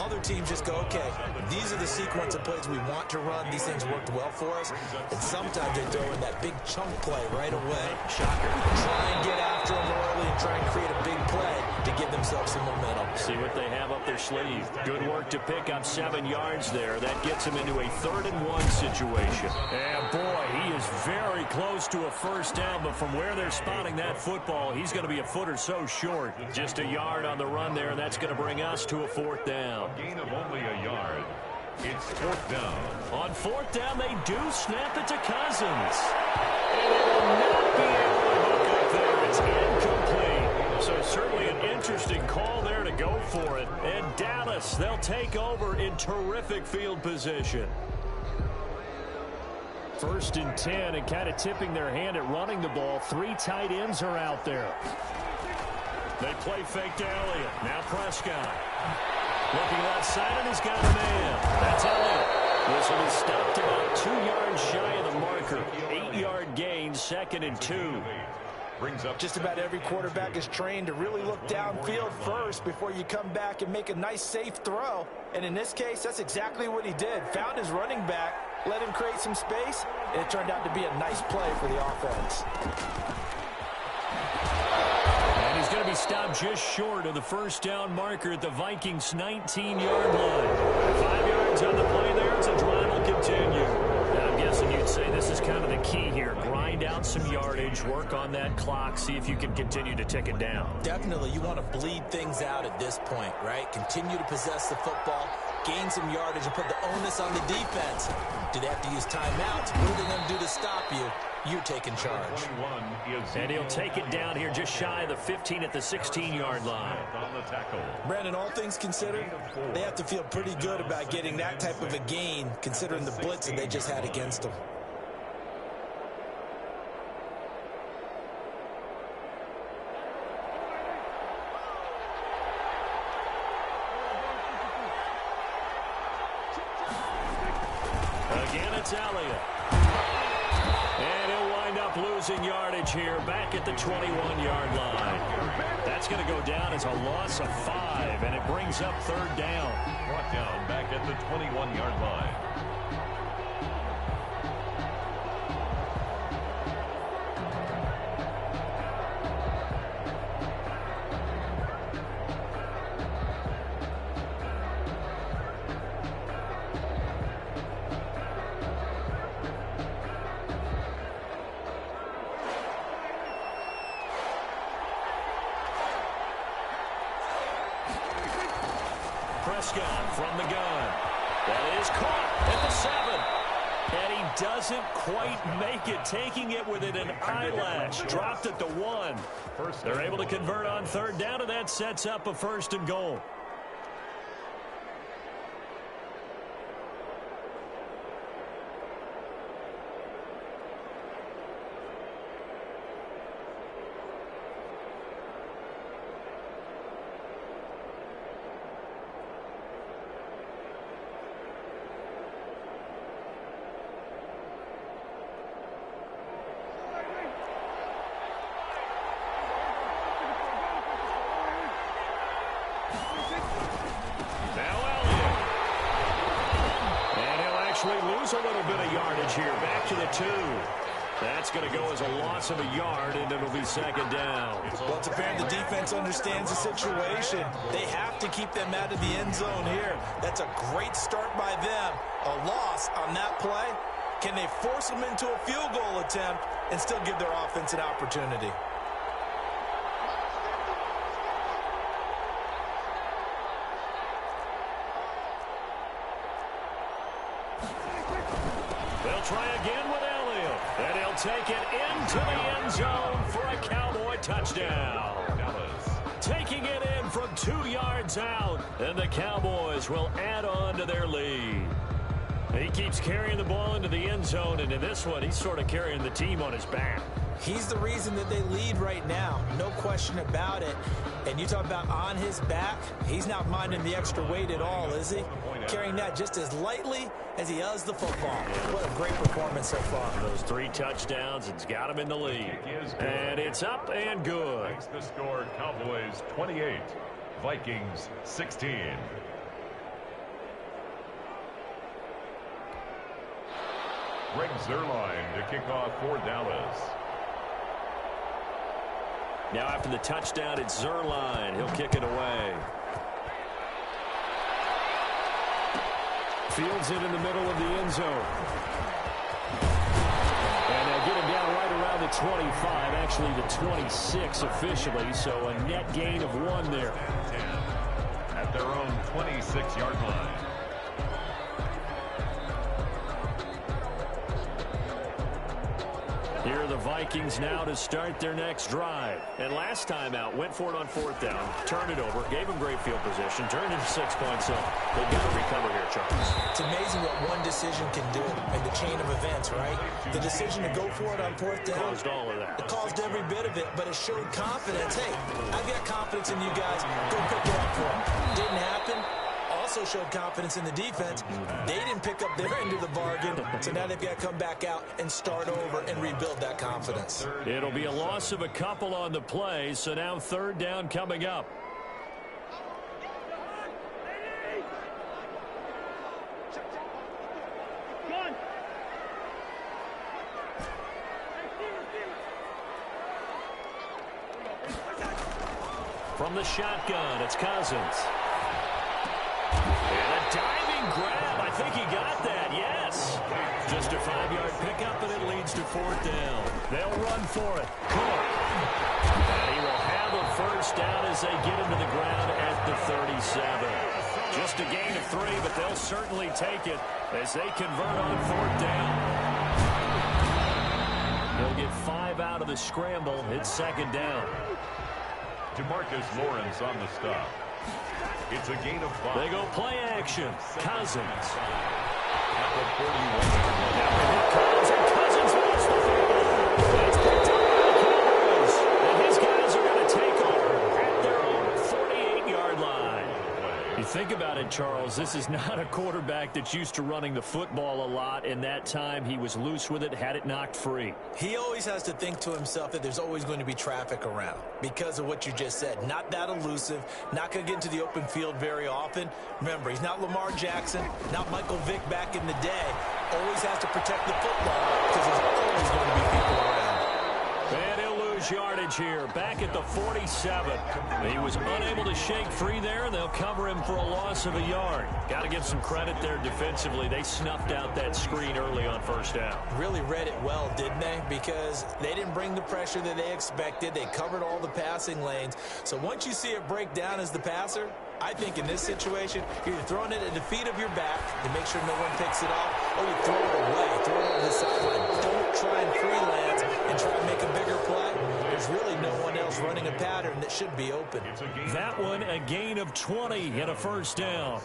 Other teams just go, okay, these are the sequence of plays we want to run. These things worked well for us. And sometimes they throw in that big chunk play right away. Shocker. Try and get after them early and try and create a big play to give themselves some momentum. See what they have up their sleeve. Good work to pick up 7 yards there. That gets them into a 3rd-and-1 situation. And boy, he is very close to a first down, but from where they're spotting that football, he's going to be a foot or so short. Just a yard on the run there, and that's going to bring us to a 4th down. Gain of only a yard. It's 4th down. On 4th down, they do snap it to Cousins. And they will not be able to hook up there. It's incomplete. So certainly an interesting call there to go for it. And Dallas, they'll take over in terrific field position. 1st and 10, and kind of tipping their hand at running the ball. 3 tight ends are out there. They play fake to Elliott. Now Prescott. Looking outside, and he's got a man. That's Elliott. This one is stopped about 2 yards shy of the marker. 8-yard gain, 2nd and 2. Brings up. Just about every quarterback is trained to really look downfield first before you come back and make a nice, safe throw. And in this case, that's exactly what he did. Found his running back, let him create some space, and it turned out to be a nice play for the offense. He's going to be stopped just short of the first down marker at the Vikings' 19-yard line. 5 yards on the play there as the drive will continue. Now, I'm guessing you'd say this is kind of the key here. Grind out some yardage, work on that clock, see if you can continue to tick it down. Definitely, you want to bleed things out at this point, right? Continue to possess the football, gain some yardage, and put the onus on the defense. Do they have to use timeouts? What are they going to do to stop you? You're taking charge. And he'll take it down here just shy of the 15 at the 16-yard line. Brandon, all things considered, they have to feel pretty good about getting that type of a gain, considering the blitz that they just had against them. Again, it's Elliott. And he'll wind up losing yardage here back at the 21-yard line. That's going to go down as a loss of 5, and it brings up 3rd down. Brought down back at the 21-yard line. Prescott from the gun. That is caught at the 7. And he doesn't quite make it, taking it within an eyelash. Dropped at the 1. They're able to convert on 3rd down, and that sets up a 1st and goal. Lose a little bit of yardage here. Back to the 2. That's going to go as a loss of a yard, and it'll be second down. Well, it's apparent the defense understands the situation. They have to keep them out of the end zone here. That's a great start by them. A loss on that play. Can they force them into a field goal attempt and still give their offense an opportunity? They'll try again with Elliott, and he'll take it into the end zone for a Cowboy touchdown. Taking it in from 2 yards out, and the Cowboys will add on to their lead. He keeps carrying the ball into the end zone, and in this one, he's sort of carrying the team on his back. He's the reason that they lead right now. No question about it. And you talk about on his back, he's not minding the extra weight at all, is he? Carrying that just as lightly as he does the football. What a great performance so far. Those 3 touchdowns, it's got him in the lead. And it's up and good. Makes the score Cowboys 28, Vikings 16. Greg Zuerlein to kick off for Dallas. Now after the touchdown, it's Zuerlein. He'll kick it away. Fields it in the middle of the end zone. And they'll get him down right around the 25, actually the 26 officially, so a net gain of 1 there. At their own 26-yard line. Here are the Vikings now to start their next drive. And last time out, went for it on 4th down, turned it over, gave them great field position, turned into 6 points. So they've got to recover here, Charles. It's amazing what one decision can do in the chain of events, right? The decision to go for it on 4th down. Caused all of that. It caused every bit of it, but it showed confidence. Hey, I've got confidence in you guys. Go pick it up for them. Didn't happen. Also showed confidence in the defense. They didn't pick up their end of the bargain, so now they've got to come back out and start over and rebuild that confidence. It'll be a loss of a couple on the play, so now 3rd down coming up. From the shotgun, it's Cousins. And a diving grab. I think he got that, yes. Just a 5-yard pickup, and it leads to 4th down. They'll run for it. Cook. And he will have a first down as they get him to the ground at the 37. Just a gain of 3, but they'll certainly take it as they convert on 4th down. They'll get 5 out of the scramble. It's 2nd down. DeMarcus Lawrence on the stop. It's a gain of 5. They go play action. Cousins. At the 41-yard line. Now they hit Cousins, and Cousins lost the football. It's picked up by the Cowboys. And his guys are going to take over at their own 48-yard line. You think about it, Charles, this is not a quarterback that's used to running the football a lot, and that time he was loose with it, had it knocked free. He always has to think to himself that there's always going to be traffic around because of what you just said. Not that elusive, not going to get into the open field very often. Remember, he's not Lamar Jackson, not Michael Vick back in the day. Always has to protect the football because there's always going to be people around. And he'll lose yardage here, back at the 47. He was unable to shake free there, and they'll cover him for a loss of a yard. Got to give some credit there defensively. They snuffed out that screen early on 1st down. Really read it well, didn't they? Because they didn't bring the pressure that they expected. They covered all the passing lanes. So once you see it break down as the passer, I think in this situation, you're either throwing it at the feet of your back to make sure no one picks it off, or you throw it away, throw it over the sideline. Don't try and freelance and try and make a bigger play. There's really no one else running a pattern that should be open. That one, a gain of 20 and a 1st down.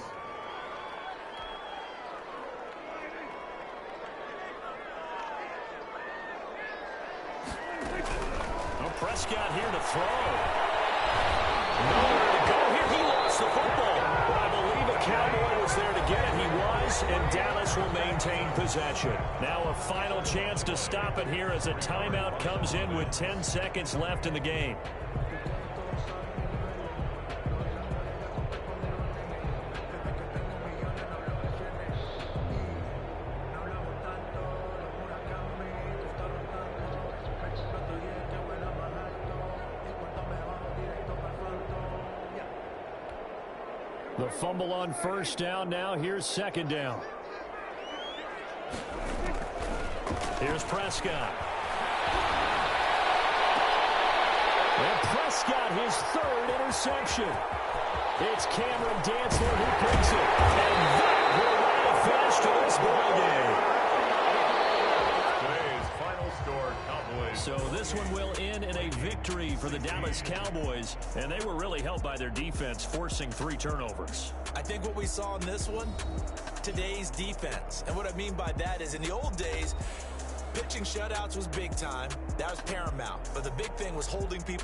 Well, Prescott here to throw. Nowhere to go here. He lost the football. But I believe a Cowboy was there to get it. He was, and Dallas will maintain possession. Now a final chance to stop it here as a timeout comes in with 10 seconds left in the game. The fumble on first down. Now here's second down. Here's Prescott. And Prescott, his third interception. It's Cameron Dantzler who picks it. And that will write a finish to this ball game. Today's final score, Cowboys. So this one will end in a victory for the Dallas Cowboys. And they were really helped by their defense, forcing 3 turnovers. I think what we saw in this one, today's defense. And what I mean by that is in the old days, pitching shutouts was big time. That was paramount. But the big thing was holding people